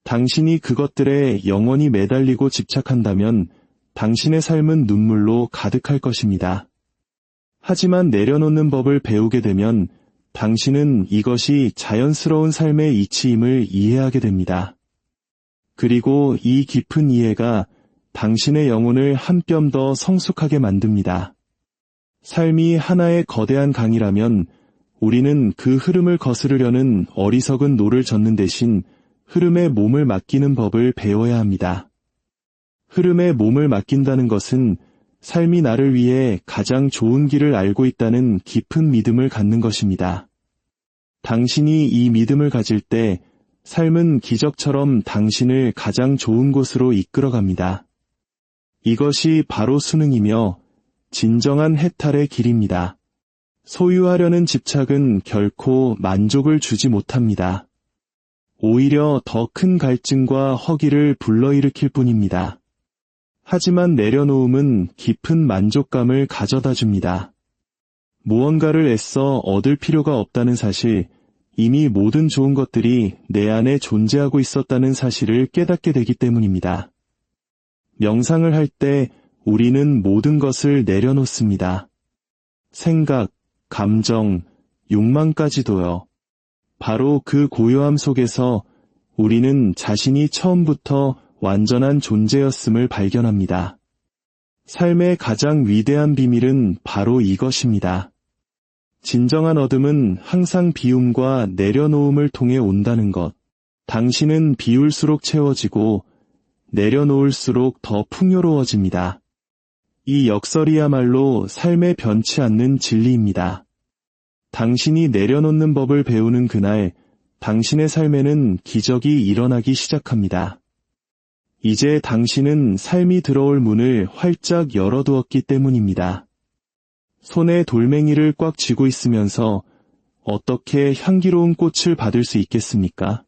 당신이 그것들에 영원히 매달리고 집착한다면 당신의 삶은 눈물로 가득할 것입니다. 하지만 내려놓는 법을 배우게 되면 당신은 이것이 자연스러운 삶의 이치임을 이해하게 됩니다. 그리고 이 깊은 이해가 당신의 영혼을 한 뼘 더 성숙하게 만듭니다. 삶이 하나의 거대한 강이라면 우리는 그 흐름을 거스르려는 어리석은 노를 젓는 대신 흐름에 몸을 맡기는 법을 배워야 합니다. 흐름에 몸을 맡긴다는 것은 삶이 나를 위해 가장 좋은 길을 알고 있다는 깊은 믿음을 갖는 것입니다. 당신이 이 믿음을 가질 때 삶은 기적처럼 당신을 가장 좋은 곳으로 이끌어갑니다. 이것이 바로 수능이며 진정한 해탈의 길입니다. 소유하려는 집착은 결코 만족을 주지 못합니다. 오히려 더 큰 갈증과 허기를 불러일으킬 뿐입니다. 하지만 내려놓음은 깊은 만족감을 가져다 줍니다. 무언가를 애써 얻을 필요가 없다는 사실, 이미 모든 좋은 것들이 내 안에 존재하고 있었다는 사실을 깨닫게 되기 때문입니다. 명상을 할 때 우리는 모든 것을 내려놓습니다. 생각, 감정, 욕망까지도요. 바로 그 고요함 속에서 우리는 자신이 처음부터 완전한 존재였음을 발견합니다. 삶의 가장 위대한 비밀은 바로 이것입니다. 진정한 어둠은 항상 비움과 내려놓음을 통해 온다는 것. 당신은 비울수록 채워지고 내려놓을수록 더 풍요로워집니다. 이 역설이야말로 삶에 변치 않는 진리입니다. 당신이 내려놓는 법을 배우는 그날, 당신의 삶에는 기적이 일어나기 시작합니다. 이제 당신은 삶이 들어올 문을 활짝 열어두었기 때문입니다. 손에 돌멩이를 꽉 쥐고 있으면서 어떻게 향기로운 꽃을 받을 수 있겠습니까?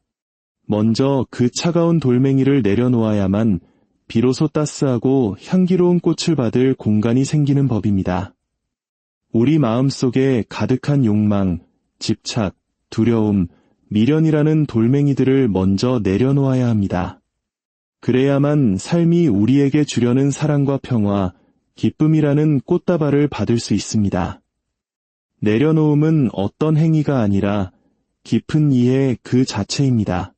먼저 그 차가운 돌멩이를 내려놓아야만 비로소 따스하고 향기로운 꽃을 받을 공간이 생기는 법입니다. 우리 마음속에 가득한 욕망, 집착, 두려움, 미련이라는 돌멩이들을 먼저 내려놓아야 합니다. 그래야만 삶이 우리에게 주려는 사랑과 평화, 기쁨이라는 꽃다발을 받을 수 있습니다. 내려놓음은 어떤 행위가 아니라 깊은 이해 그 자체입니다.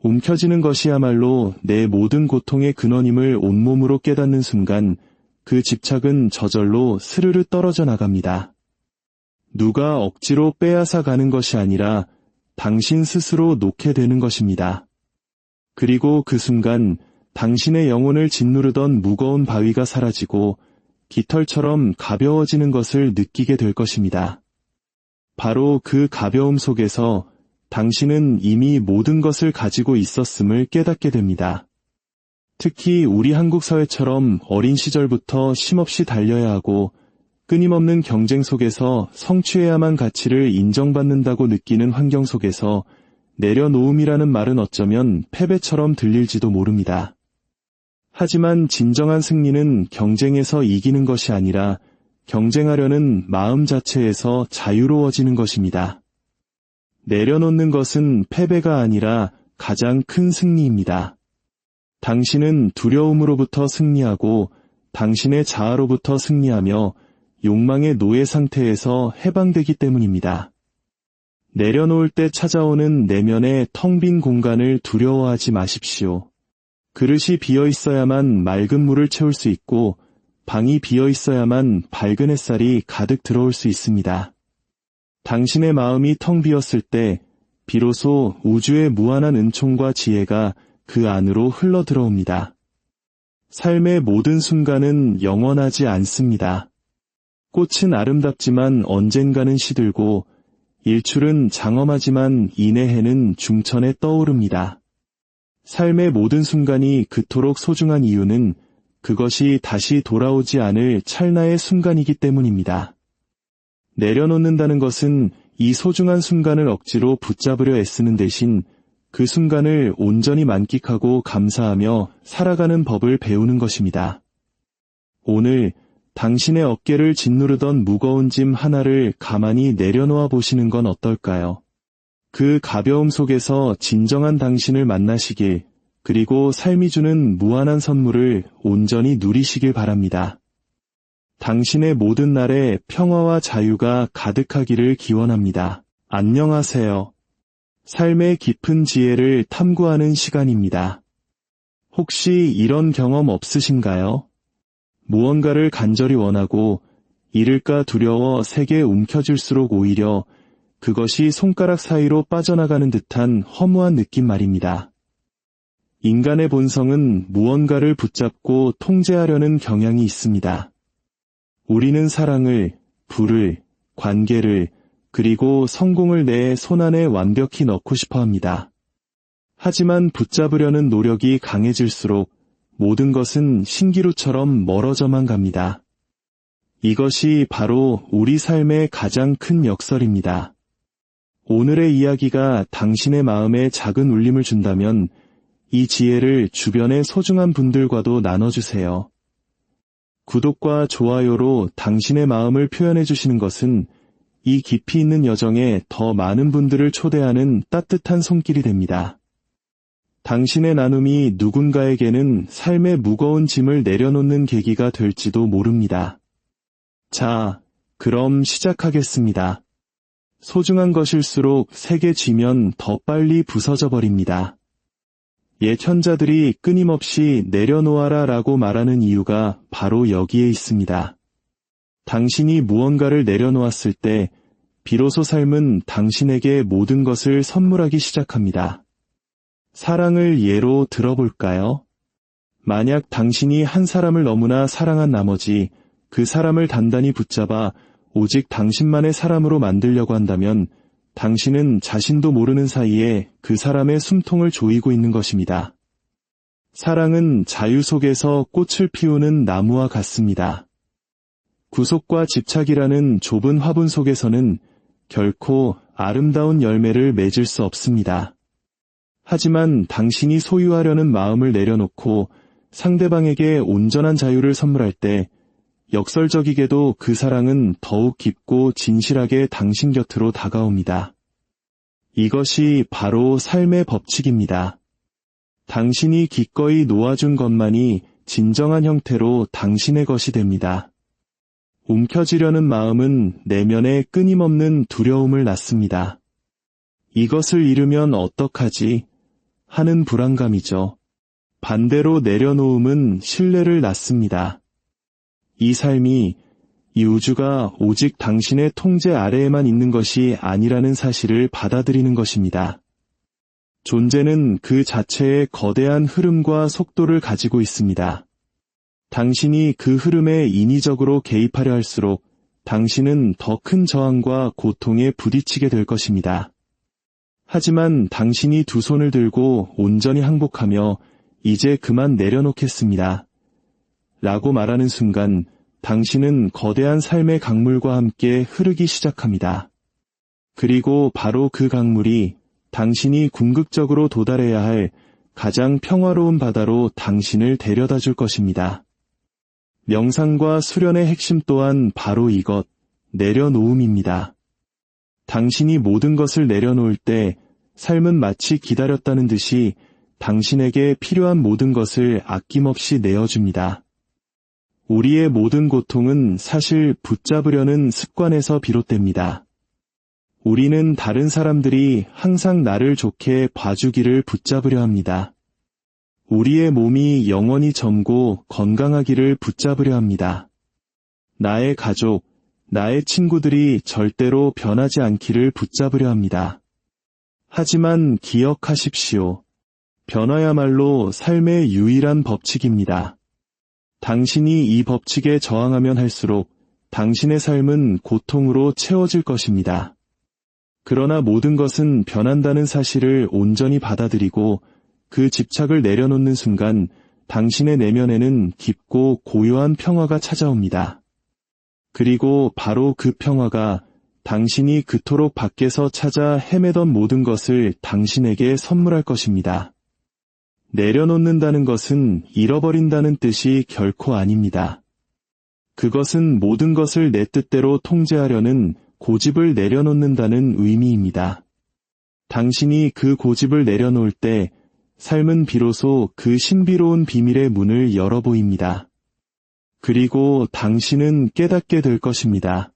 움켜쥐는 것이야말로 내 모든 고통의 근원임을 온몸으로 깨닫는 순간 그 집착은 저절로 스르르 떨어져 나갑니다. 누가 억지로 빼앗아 가는 것이 아니라 당신 스스로 놓게 되는 것입니다. 그리고 그 순간 당신의 영혼을 짓누르던 무거운 바위가 사라지고 깃털처럼 가벼워지는 것을 느끼게 될 것입니다. 바로 그 가벼움 속에서 당신은 이미 모든 것을 가지고 있었음을 깨닫게 됩니다. 특히 우리 한국 사회처럼 어린 시절부터 쉼없이 달려야 하고 끊임없는 경쟁 속에서 성취해야만 가치를 인정받는다고 느끼는 환경 속에서 내려놓음이라는 말은 어쩌면 패배처럼 들릴지도 모릅니다. 하지만 진정한 승리는 경쟁에서 이기는 것이 아니라 경쟁하려는 마음 자체에서 자유로워지는 것입니다. 내려놓는 것은 패배가 아니라 가장 큰 승리입니다. 당신은 두려움으로부터 승리하고 당신의 자아로부터 승리하며 욕망의 노예 상태에서 해방되기 때문입니다. 내려놓을 때 찾아오는 내면의 텅 빈 공간을 두려워하지 마십시오. 그릇이 비어 있어야만 맑은 물을 채울 수 있고 방이 비어 있어야만 밝은 햇살이 가득 들어올 수 있습니다. 당신의 마음이 텅 비었을 때 비로소 우주의 무한한 은총과 지혜가 그 안으로 흘러 들어옵니다. 삶의 모든 순간은 영원하지 않습니다. 꽃은 아름답지만 언젠가는 시들고 일출은 장엄하지만 인의 해는 중천에 떠오릅니다. 삶의 모든 순간이 그토록 소중한 이유는 그것이 다시 돌아오지 않을 찰나의 순간이기 때문입니다. 내려놓는다는 것은 이 소중한 순간을 억지로 붙잡으려 애쓰는 대신 그 순간을 온전히 만끽하고 감사하며 살아가는 법을 배우는 것입니다. 오늘 당신의 어깨를 짓누르던 무거운 짐 하나를 가만히 내려놓아 보시는 건 어떨까요? 그 가벼움 속에서 진정한 당신을 만나시길, 그리고 삶이 주는 무한한 선물을 온전히 누리시길 바랍니다. 당신의 모든 날에 평화와 자유가 가득하기를 기원합니다. 안녕하세요. 삶의 깊은 지혜를 탐구하는 시간입니다. 혹시 이런 경험 없으신가요? 무언가를 간절히 원하고 잃을까 두려워 세게 움켜쥘수록 오히려 그것이 손가락 사이로 빠져나가는 듯한 허무한 느낌 말입니다. 인간의 본성은 무언가를 붙잡고 통제하려는 경향이 있습니다. 우리는 사랑을, 부를, 관계를, 그리고 성공을 내 손안에 완벽히 넣고 싶어 합니다. 하지만 붙잡으려는 노력이 강해질수록 모든 것은 신기루처럼 멀어져만 갑니다. 이것이 바로 우리 삶의 가장 큰 역설입니다. 오늘의 이야기가 당신의 마음에 작은 울림을 준다면 이 지혜를 주변의 소중한 분들과도 나눠주세요. 구독과 좋아요로 당신의 마음을 표현해 주시는 것은 이 깊이 있는 여정에 더 많은 분들을 초대하는 따뜻한 손길이 됩니다. 당신의 나눔이 누군가에게는 삶의 무거운 짐을 내려놓는 계기가 될지도 모릅니다. 자, 그럼 시작하겠습니다. 소중한 것일수록 세게 쥐면 더 빨리 부서져 버립니다. 옛 현자들이 끊임없이 내려놓아라 라고 말하는 이유가 바로 여기에 있습니다. 당신이 무언가를 내려놓았을 때 비로소 삶은 당신에게 모든 것을 선물하기 시작합니다. 사랑을 예로 들어볼까요? 만약 당신이 한 사람을 너무나 사랑한 나머지 그 사람을 단단히 붙잡아 오직 당신만의 사람으로 만들려고 한다면 당신은 자신도 모르는 사이에 그 사람의 숨통을 조이고 있는 것입니다. 사랑은 자유 속에서 꽃을 피우는 나무와 같습니다. 구속과 집착이라는 좁은 화분 속에서는 결코 아름다운 열매를 맺을 수 없습니다. 하지만 당신이 소유하려는 마음을 내려놓고 상대방에게 온전한 자유를 선물할 때 역설적이게도 그 사랑은 더욱 깊고 진실하게 당신 곁으로 다가옵니다. 이것이 바로 삶의 법칙입니다. 당신이 기꺼이 놓아준 것만이 진정한 형태로 당신의 것이 됩니다. 움켜쥐려는 마음은 내면에 끊임없는 두려움을 낳습니다. 이것을 잃으면 어떡하지? 하는 불안감이죠. 반대로 내려놓음은 신뢰를 낳습니다. 이 삶이 이 우주가 오직 당신의 통제 아래에만 있는 것이 아니라는 사실을 받아들이는 것입니다. 존재는 그 자체의 거대한 흐름과 속도를 가지고 있습니다. 당신이 그 흐름에 인위적으로 개입하려 할수록 당신은 더 큰 저항과 고통에 부딪히게 될 것입니다. 하지만 당신이 두 손을 들고 온전히 항복하며 이제 그만 내려놓겠습니다. 라고 말하는 순간 당신은 거대한 삶의 강물과 함께 흐르기 시작합니다. 그리고 바로 그 강물이 당신이 궁극적으로 도달해야 할 가장 평화로운 바다로 당신을 데려다 줄 것입니다. 명상과 수련의 핵심 또한 바로 이것, 내려놓음입니다. 당신이 모든 것을 내려놓을 때 삶은 마치 기다렸다는 듯이 당신에게 필요한 모든 것을 아낌없이 내어줍니다. 우리의 모든 고통은 사실 붙잡으려는 습관에서 비롯됩니다. 우리는 다른 사람들이 항상 나를 좋게 봐주기를 붙잡으려 합니다. 우리의 몸이 영원히 젊고 건강하기를 붙잡으려 합니다. 나의 가족, 나의 친구들이 절대로 변하지 않기를 붙잡으려 합니다. 하지만 기억하십시오. 변화야말로 삶의 유일한 법칙입니다. 당신이 이 법칙에 저항하면 할수록 당신의 삶은 고통으로 채워질 것입니다. 그러나 모든 것은 변한다는 사실을 온전히 받아들이고 그 집착을 내려놓는 순간 당신의 내면에는 깊고 고요한 평화가 찾아옵니다. 그리고 바로 그 평화가 당신이 그토록 밖에서 찾아 헤매던 모든 것을 당신에게 선물할 것입니다. 내려놓는다는 것은 잃어버린다는 뜻이 결코 아닙니다. 그것은 모든 것을 내 뜻대로 통제하려는 고집을 내려놓는다는 의미입니다. 당신이 그 고집을 내려놓을 때 삶은 비로소 그 신비로운 비밀의 문을 열어 보입니다. 그리고 당신은 깨닫게 될 것입니다.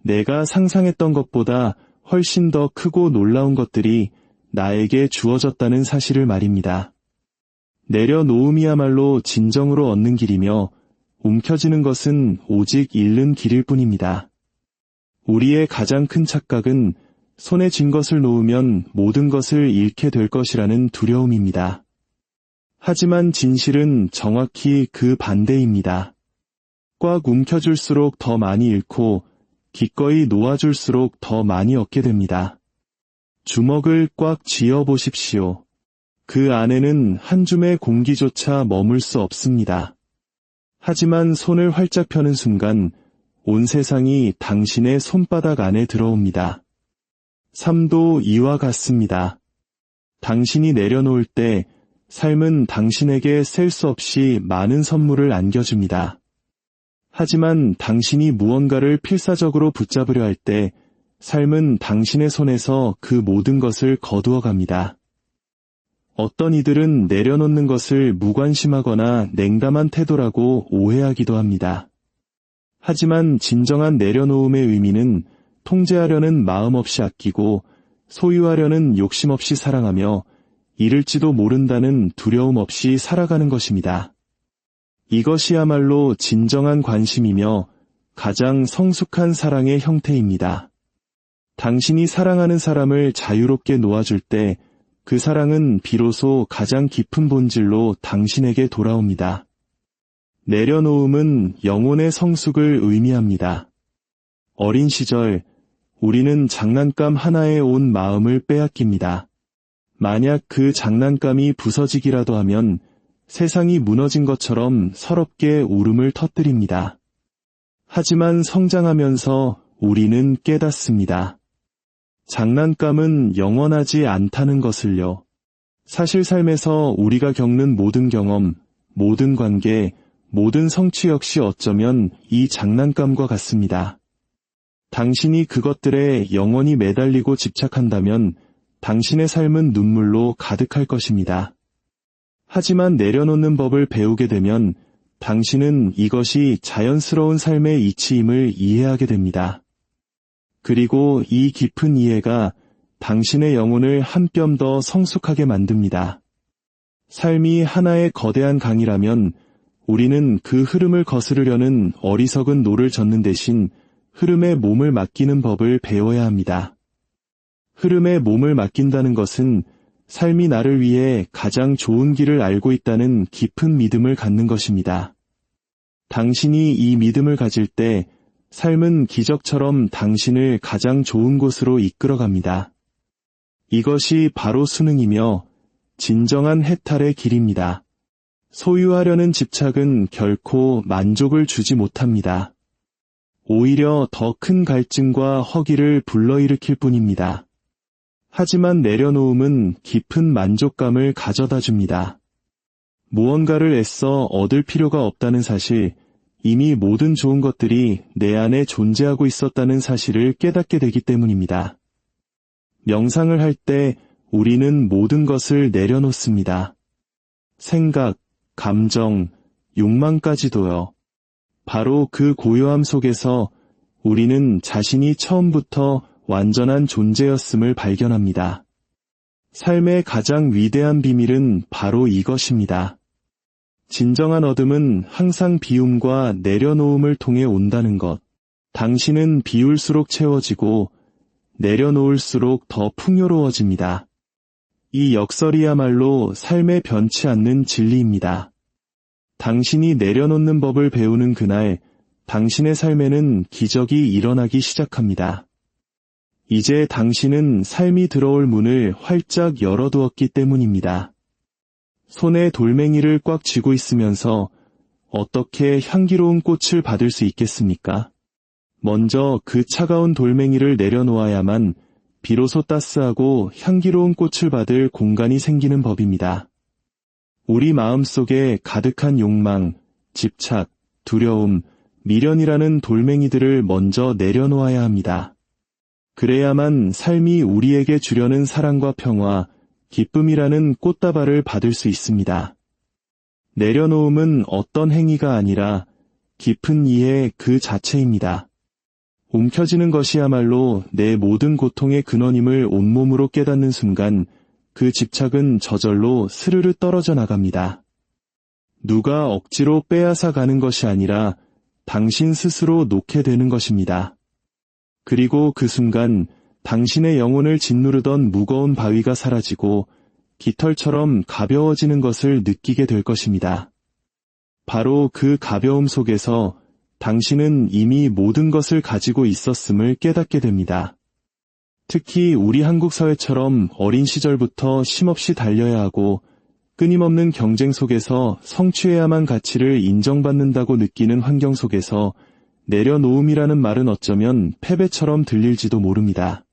내가 상상했던 것보다 훨씬 더 크고 놀라운 것들이 나에게 주어졌다는 사실을 말입니다. 내려놓음이야말로 진정으로 얻는 길이며 움켜쥐는 것은 오직 잃는 길일 뿐입니다. 우리의 가장 큰 착각은 손에 쥔 것을 놓으면 모든 것을 잃게 될 것이라는 두려움입니다. 하지만 진실은 정확히 그 반대입니다. 꽉 움켜쥘수록 더 많이 잃고 기꺼이 놓아줄수록 더 많이 얻게 됩니다. 주먹을 꽉 쥐어보십시오. 그 안에는 한 줌의 공기조차 머물 수 없습니다. 하지만 손을 활짝 펴는 순간 온 세상이 당신의 손바닥 안에 들어옵니다. 삶도 이와 같습니다. 당신이 내려놓을 때 삶은 당신에게 셀 수 없이 많은 선물을 안겨줍니다. 하지만 당신이 무언가를 필사적으로 붙잡으려 할 때 삶은 당신의 손에서 그 모든 것을 거두어 갑니다. 어떤 이들은 내려놓는 것을 무관심하거나 냉담한 태도라고 오해하기도 합니다. 하지만 진정한 내려놓음의 의미는 통제하려는 마음 없이 아끼고 소유하려는 욕심 없이 사랑하며 잃을지도 모른다는 두려움 없이 살아가는 것입니다. 이것이야말로 진정한 관심이며 가장 성숙한 사랑의 형태입니다. 당신이 사랑하는 사람을 자유롭게 놓아줄 때 그 사랑은 비로소 가장 깊은 본질로 당신에게 돌아옵니다. 내려놓음은 영혼의 성숙을 의미합니다. 어린 시절 우리는 장난감 하나에 온 마음을 빼앗깁니다. 만약 그 장난감이 부서지기라도 하면 세상이 무너진 것처럼 서럽게 울음을 터뜨립니다. 하지만 성장하면서 우리는 깨닫습니다. 장난감은 영원하지 않다는 것을요. 사실 삶에서 우리가 겪는 모든 경험, 모든 관계, 모든 성취 역시 어쩌면 이 장난감과 같습니다. 당신이 그것들에 영원히 매달리고 집착한다면 당신의 삶은 눈물로 가득할 것입니다. 하지만 내려놓는 법을 배우게 되면 당신은 이것이 자연스러운 삶의 이치임을 이해하게 됩니다. 그리고 이 깊은 이해가 당신의 영혼을 한 뼘 더 성숙하게 만듭니다. 삶이 하나의 거대한 강이라면 우리는 그 흐름을 거스르려는 어리석은 노를 젓는 대신 흐름에 몸을 맡기는 법을 배워야 합니다. 흐름에 몸을 맡긴다는 것은 삶이 나를 위해 가장 좋은 길을 알고 있다는 깊은 믿음을 갖는 것입니다. 당신이 이 믿음을 가질 때 삶은 기적처럼 당신을 가장 좋은 곳으로 이끌어갑니다. 이것이 바로 수능이며 진정한 해탈의 길입니다. 소유하려는 집착은 결코 만족을 주지 못합니다. 오히려 더 큰 갈증과 허기를 불러일으킬 뿐입니다. 하지만 내려놓음은 깊은 만족감을 가져다 줍니다. 무언가를 애써 얻을 필요가 없다는 사실, 이미 모든 좋은 것들이 내 안에 존재하고 있었다는 사실을 깨닫게 되기 때문입니다. 명상을 할 때 우리는 모든 것을 내려놓습니다. 생각, 감정, 욕망까지도요. 바로 그 고요함 속에서 우리는 자신이 처음부터 완전한 존재였음을 발견합니다. 삶의 가장 위대한 비밀은 바로 이것입니다. 진정한 어둠은 항상 비움과 내려놓음을 통해 온다는 것. 당신은 비울수록 채워지고 내려놓을수록 더 풍요로워집니다. 이 역설이야말로 삶에 변치 않는 진리입니다. 당신이 내려놓는 법을 배우는 그날, 당신의 삶에는 기적이 일어나기 시작합니다. 이제 당신은 삶이 들어올 문을 활짝 열어두었기 때문입니다. 손에 돌멩이를 꽉 쥐고 있으면서 어떻게 향기로운 꽃을 받을 수 있겠습니까? 먼저 그 차가운 돌멩이를 내려놓아야만 비로소 따스하고 향기로운 꽃을 받을 공간이 생기는 법입니다. 우리 마음속에 가득한 욕망, 집착, 두려움, 미련이라는 돌멩이들을 먼저 내려놓아야 합니다. 그래야만 삶이 우리에게 주려는 사랑과 평화, 기쁨이라는 꽃다발을 받을 수 있습니다. 내려놓음은 어떤 행위가 아니라 깊은 이해 그 자체입니다. 움켜쥐는 것이야말로 내 모든 고통의 근원임을 온몸으로 깨닫는 순간 그 집착은 저절로 스르르 떨어져 나갑니다. 누가 억지로 빼앗아 가는 것이 아니라 당신 스스로 놓게 되는 것입니다. 그리고 그 순간 당신의 영혼을 짓누르던 무거운 바위가 사라지고 깃털처럼 가벼워지는 것을 느끼게 될 것입니다. 바로 그 가벼움 속에서 당신은 이미 모든 것을 가지고 있었음을 깨닫게 됩니다. 특히 우리 한국 사회처럼 어린 시절부터 쉼없이 달려야 하고 끊임없는 경쟁 속에서 성취해야만 가치를 인정받는다고 느끼는 환경 속에서 내려놓음이라는 말은 어쩌면 패배처럼 들릴지도 모릅니다.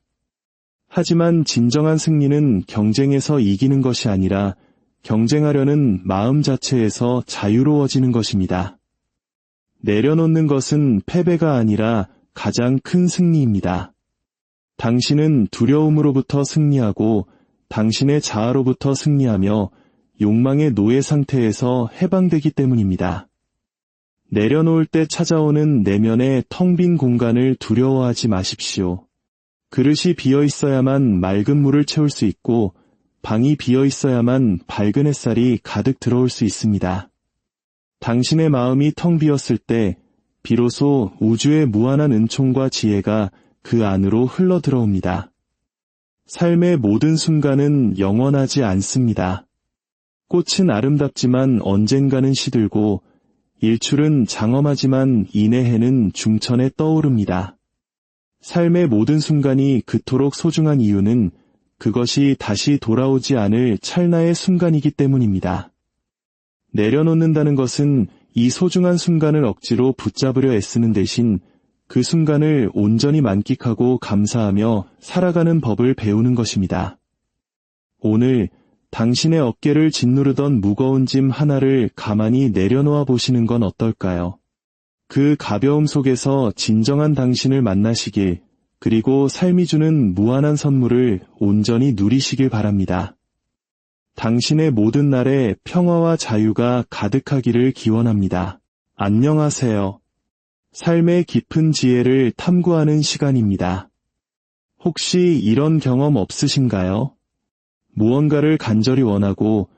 하지만 진정한 승리는 경쟁에서 이기는 것이 아니라 경쟁하려는 마음 자체에서 자유로워지는 것입니다. 내려놓는 것은 패배가 아니라 가장 큰 승리입니다. 당신은 두려움으로부터 승리하고 당신의 자아로부터 승리하며 욕망의 노예 상태에서 해방되기 때문입니다. 내려놓을 때 찾아오는 내면의 텅 빈 공간을 두려워하지 마십시오. 그릇이 비어 있어야만 맑은 물을 채울 수 있고 방이 비어 있어야만 밝은 햇살이 가득 들어올 수 있습니다. 당신의 마음이 텅 비었을 때 비로소 우주의 무한한 은총과 지혜가 그 안으로 흘러 들어옵니다. 삶의 모든 순간은 영원하지 않습니다. 꽃은 아름답지만 언젠가는 시들고 일출은 장엄하지만 인해해는 중천에 떠오릅니다. 삶의 모든 순간이 그토록 소중한 이유는 그것이 다시 돌아오지 않을 찰나의 순간이기 때문입니다. 내려놓는다는 것은 이 소중한 순간을 억지로 붙잡으려 애쓰는 대신 그 순간을 온전히 만끽하고 감사하며 살아가는 법을 배우는 것입니다. 오늘 당신의 어깨를 짓누르던 무거운 짐 하나를 가만히 내려놓아 보시는 건 어떨까요? 그 가벼움 속에서 진정한 당신을 만나시길, 그리고 삶이 주는 무한한 선물을 온전히 누리시길 바랍니다. 당신의 모든 날에 평화와 자유가 가득하기를 기원합니다. 안녕하세요. 삶의 깊은 지혜를 탐구하는 시간입니다. 혹시 이런 경험 없으신가요? 무언가를 간절히 원하고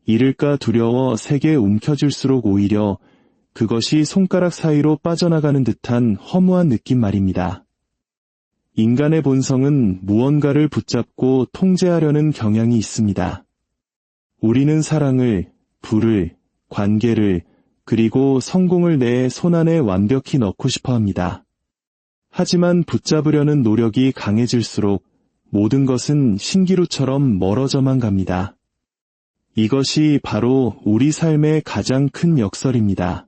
잃을까 두려워 세게 움켜쥘수록 오히려 그것이 손가락 사이로 빠져나가는 듯한 허무한 느낌 말입니다. 인간의 본성은 무언가를 붙잡고 통제하려는 경향이 있습니다. 우리는 사랑을, 부를, 관계를, 그리고 성공을 내 손안에 완벽히 넣고 싶어 합니다. 하지만 붙잡으려는 노력이 강해질수록 모든 것은 신기루처럼 멀어져만 갑니다. 이것이 바로 우리 삶의 가장 큰 역설입니다.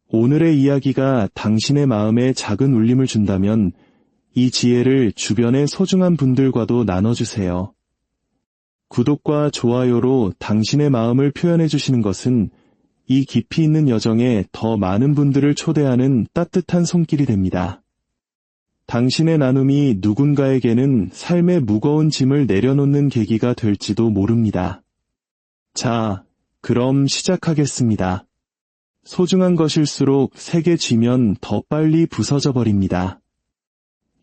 오늘의 이야기가 당신의 마음에 작은 울림을 준다면 이 지혜를 주변의 소중한 분들과도 나눠주세요. 구독과 좋아요로 당신의 마음을 표현해 주시는 것은 이 깊이 있는 여정에 더 많은 분들을 초대하는 따뜻한 손길이 됩니다. 당신의 나눔이 누군가에게는 삶의 무거운 짐을 내려놓는 계기가 될지도 모릅니다. 자, 그럼 시작하겠습니다. 소중한 것일수록 세게 쥐면 더 빨리 부서져 버립니다.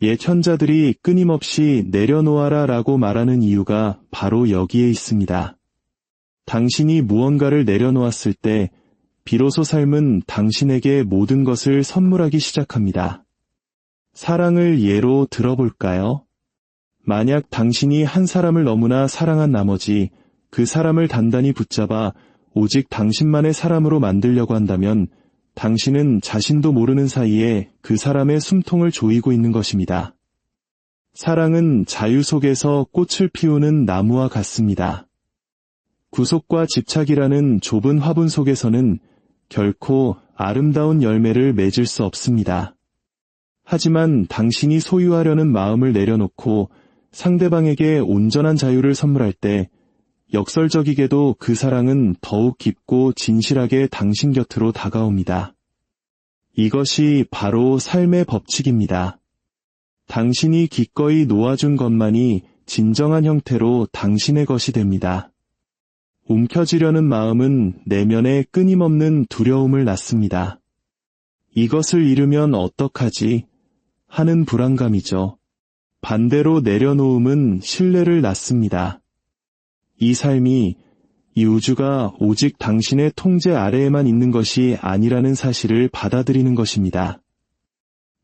옛 현자들이 끊임없이 내려놓아라 라고 말하는 이유가 바로 여기에 있습니다. 당신이 무언가를 내려놓았을 때 비로소 삶은 당신에게 모든 것을 선물하기 시작합니다. 사랑을 예로 들어볼까요? 만약 당신이 한 사람을 너무나 사랑한 나머지 그 사람을 단단히 붙잡아 오직 당신만의 사람으로 만들려고 한다면 당신은 자신도 모르는 사이에 그 사람의 숨통을 조이고 있는 것입니다. 사랑은 자유 속에서 꽃을 피우는 나무와 같습니다. 구속과 집착이라는 좁은 화분 속에서는 결코 아름다운 열매를 맺을 수 없습니다. 하지만 당신이 소유하려는 마음을 내려놓고 상대방에게 온전한 자유를 선물할 때 역설적이게도 그 사랑은 더욱 깊고 진실하게 당신 곁으로 다가옵니다. 이것이 바로 삶의 법칙입니다. 당신이 기꺼이 놓아준 것만이 진정한 형태로 당신의 것이 됩니다. 움켜쥐려는 마음은 내면에 끊임없는 두려움을 낳습니다. 이것을 잃으면 어떡하지? 하는 불안감이죠. 반대로 내려놓음은 신뢰를 낳습니다. 이 삶이, 이 우주가 오직 당신의 통제 아래에만 있는 것이 아니라는 사실을 받아들이는 것입니다.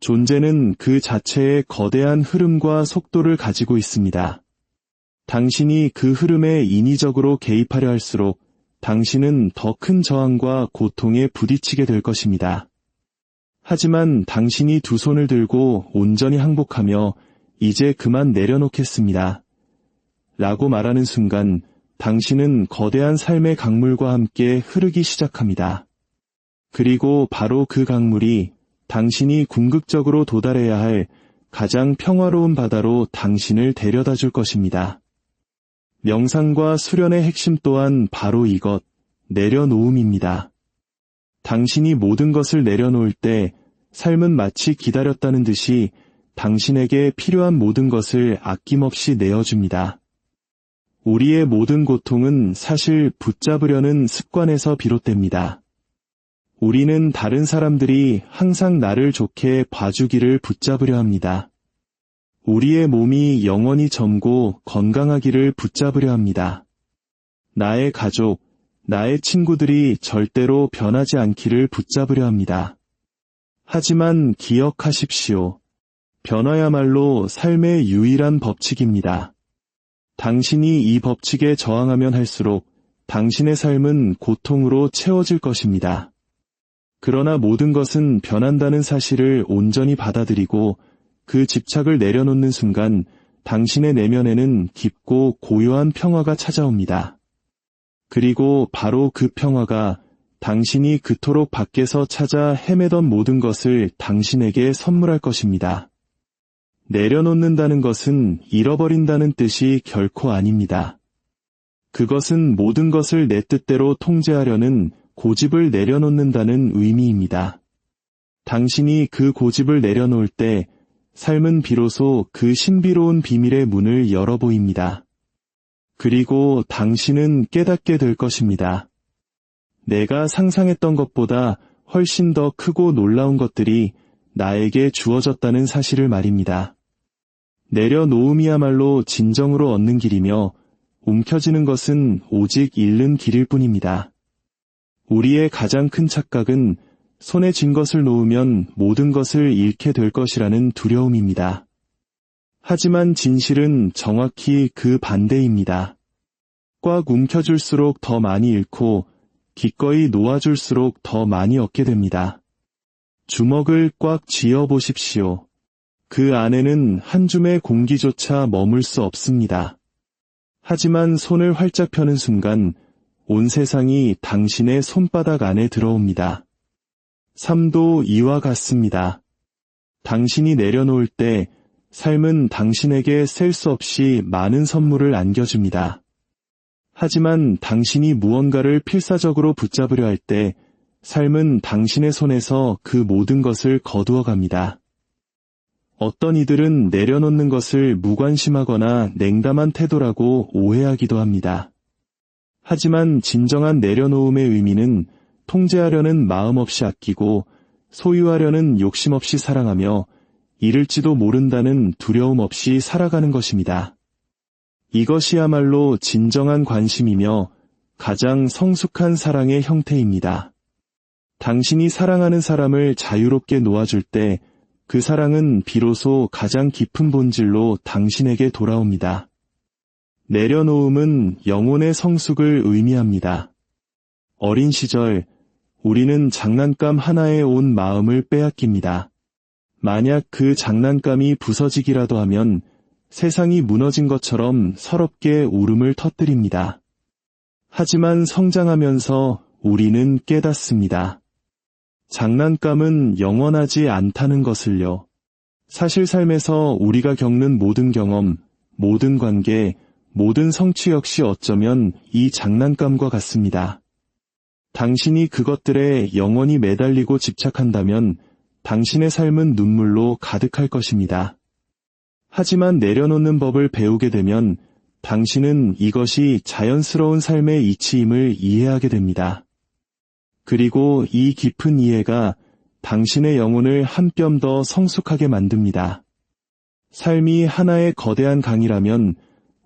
존재는 그 자체의 거대한 흐름과 속도를 가지고 있습니다. 당신이 그 흐름에 인위적으로 개입하려 할수록 당신은 더 큰 저항과 고통에 부딪히게 될 것입니다. 하지만 당신이 두 손을 들고 온전히 항복하며 이제 그만 내려놓겠습니다. 라고 말하는 순간 당신은 거대한 삶의 강물과 함께 흐르기 시작합니다. 그리고 바로 그 강물이 당신이 궁극적으로 도달해야 할 가장 평화로운 바다로 당신을 데려다 줄 것입니다. 명상과 수련의 핵심 또한 바로 이것, 내려놓음입니다. 당신이 모든 것을 내려놓을 때 삶은 마치 기다렸다는 듯이 당신에게 필요한 모든 것을 아낌없이 내어줍니다. 우리의 모든 고통은 사실 붙잡으려는 습관에서 비롯됩니다. 우리는 다른 사람들이 항상 나를 좋게 봐주기를 붙잡으려 합니다. 우리의 몸이 영원히 젊고 건강하기를 붙잡으려 합니다. 나의 가족, 나의 친구들이 절대로 변하지 않기를 붙잡으려 합니다. 하지만 기억하십시오. 변화야말로 삶의 유일한 법칙입니다. 당신이 이 법칙에 저항하면 할수록 당신의 삶은 고통으로 채워질 것입니다. 그러나 모든 것은 변한다는 사실을 온전히 받아들이고 그 집착을 내려놓는 순간 당신의 내면에는 깊고 고요한 평화가 찾아옵니다. 그리고 바로 그 평화가 당신이 그토록 밖에서 찾아 헤매던 모든 것을 당신에게 선물할 것입니다. 내려놓는다는 것은 잃어버린다는 뜻이 결코 아닙니다. 그것은 모든 것을 내 뜻대로 통제하려는 고집을 내려놓는다는 의미입니다. 당신이 그 고집을 내려놓을 때 삶은 비로소 그 신비로운 비밀의 문을 열어 보입니다. 그리고 당신은 깨닫게 될 것입니다. 내가 상상했던 것보다 훨씬 더 크고 놀라운 것들이 나에게 주어졌다는 사실을 말입니다. 내려놓음이야말로 진정으로 얻는 길이며 움켜쥐는 것은 오직 잃는 길일 뿐입니다. 우리의 가장 큰 착각은 손에 쥔 것을 놓으면 모든 것을 잃게 될 것이라는 두려움입니다. 하지만 진실은 정확히 그 반대입니다. 꽉 움켜줄수록 더 많이 잃고 기꺼이 놓아줄수록 더 많이 얻게 됩니다. 주먹을 꽉 쥐어 보십시오. 그 안에는 한 줌의 공기조차 머물 수 없습니다. 하지만 손을 활짝 펴는 순간 온 세상이 당신의 손바닥 안에 들어옵니다. 삶도 이와 같습니다. 당신이 내려놓을 때 삶은 당신에게 셀 수 없이 많은 선물을 안겨줍니다. 하지만 당신이 무언가를 필사적으로 붙잡으려 할 때 삶은 당신의 손에서 그 모든 것을 거두어 갑니다. 어떤 이들은 내려놓는 것을 무관심하거나 냉담한 태도라고 오해하기도 합니다. 하지만 진정한 내려놓음의 의미는 통제하려는 마음 없이 아끼고 소유하려는 욕심 없이 사랑하며 잃을지도 모른다는 두려움 없이 살아가는 것입니다. 이것이야말로 진정한 관심이며 가장 성숙한 사랑의 형태입니다. 당신이 사랑하는 사람을 자유롭게 놓아줄 때 그 사랑은 비로소 가장 깊은 본질로 당신에게 돌아옵니다. 내려놓음은 영혼의 성숙을 의미합니다. 어린 시절 우리는 장난감 하나에 온 마음을 빼앗깁니다. 만약 그 장난감이 부서지기라도 하면 세상이 무너진 것처럼 서럽게 울음을 터뜨립니다. 하지만 성장하면서 우리는 깨닫습니다. 장난감은 영원하지 않다는 것을요. 사실 삶에서 우리가 겪는 모든 경험, 모든 관계, 모든 성취 역시 어쩌면 이 장난감과 같습니다. 당신이 그것들에 영원히 매달리고 집착한다면 당신의 삶은 눈물로 가득할 것입니다. 하지만 내려놓는 법을 배우게 되면 당신은 이것이 자연스러운 삶의 이치임을 이해하게 됩니다. 그리고 이 깊은 이해가 당신의 영혼을 한 뼘 더 성숙하게 만듭니다. 삶이 하나의 거대한 강이라면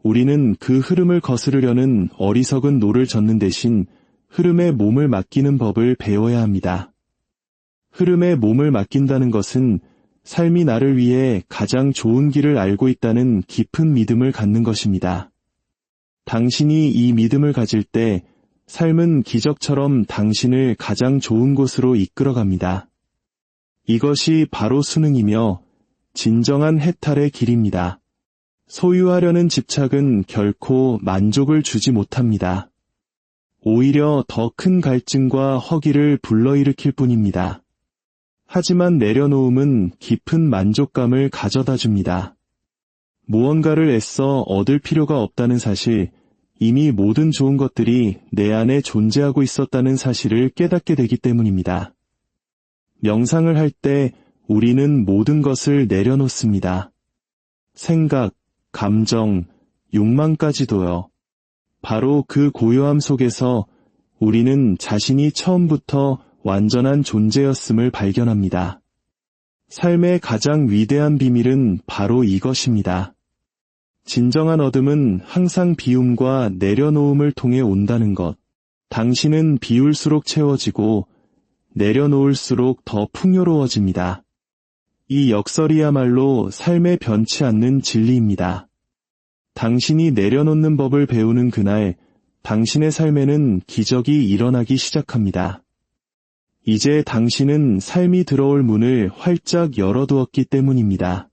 우리는 그 흐름을 거스르려는 어리석은 노를 젓는 대신 흐름에 몸을 맡기는 법을 배워야 합니다. 흐름에 몸을 맡긴다는 것은 삶이 나를 위해 가장 좋은 길을 알고 있다는 깊은 믿음을 갖는 것입니다. 당신이 이 믿음을 가질 때 삶은 기적처럼 당신을 가장 좋은 곳으로 이끌어갑니다. 이것이 바로 수능이며 진정한 해탈의 길입니다. 소유하려는 집착은 결코 만족을 주지 못합니다. 오히려 더 큰 갈증과 허기를 불러일으킬 뿐입니다. 하지만 내려놓음은 깊은 만족감을 가져다 줍니다. 무언가를 애써 얻을 필요가 없다는 사실, 이미 모든 좋은 것들이 내 안에 존재하고 있었다는 사실을 깨닫게 되기 때문입니다. 명상을 할 때 우리는 모든 것을 내려놓습니다. 생각, 감정, 욕망까지도요. 바로 그 고요함 속에서 우리는 자신이 처음부터 완전한 존재였음을 발견합니다. 삶의 가장 위대한 비밀은 바로 이것입니다. 진정한 어둠은 항상 비움과 내려놓음을 통해 온다는 것. 당신은 비울수록 채워지고 내려놓을수록 더 풍요로워집니다. 이 역설이야말로 삶에 변치 않는 진리입니다. 당신이 내려놓는 법을 배우는 그날, 당신의 삶에는 기적이 일어나기 시작합니다. 이제 당신은 삶이 들어올 문을 활짝 열어두었기 때문입니다.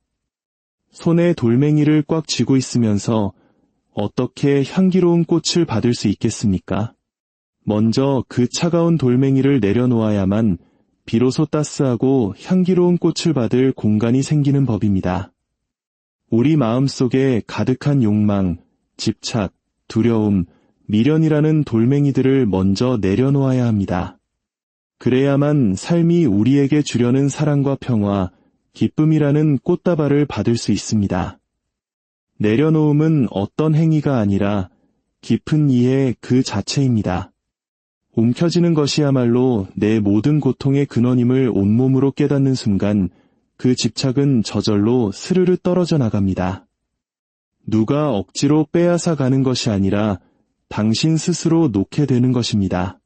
손에 돌멩이를 꽉 쥐고 있으면서 어떻게 향기로운 꽃을 받을 수 있겠습니까? 먼저 그 차가운 돌멩이를 내려놓아야만 비로소 따스하고 향기로운 꽃을 받을 공간이 생기는 법입니다. 우리 마음속에 가득한 욕망, 집착, 두려움, 미련이라는 돌멩이들을 먼저 내려놓아야 합니다. 그래야만 삶이 우리에게 주려는 사랑과 평화, 기쁨이라는 꽃다발을 받을 수 있습니다. 내려놓음은 어떤 행위가 아니라 깊은 이해 그 자체입니다. 움켜쥐는 것이야말로 내 모든 고통의 근원임을 온몸으로 깨닫는 순간 그 집착은 저절로 스르르 떨어져 나갑니다. 누가 억지로 빼앗아 가는 것이 아니라 당신 스스로 놓게 되는 것입니다.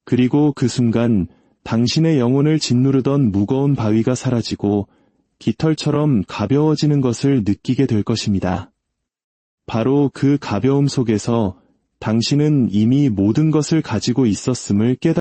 그리고 그 순간 당신의 영혼을 짓누르던 무거운 바위가 사라지고 깃털처럼 가벼워지는 것을 느끼게 될 것입니다. 바로 그 가벼움 속에서 당신은 이미 모든 것을 가지고 있었음을 깨닫게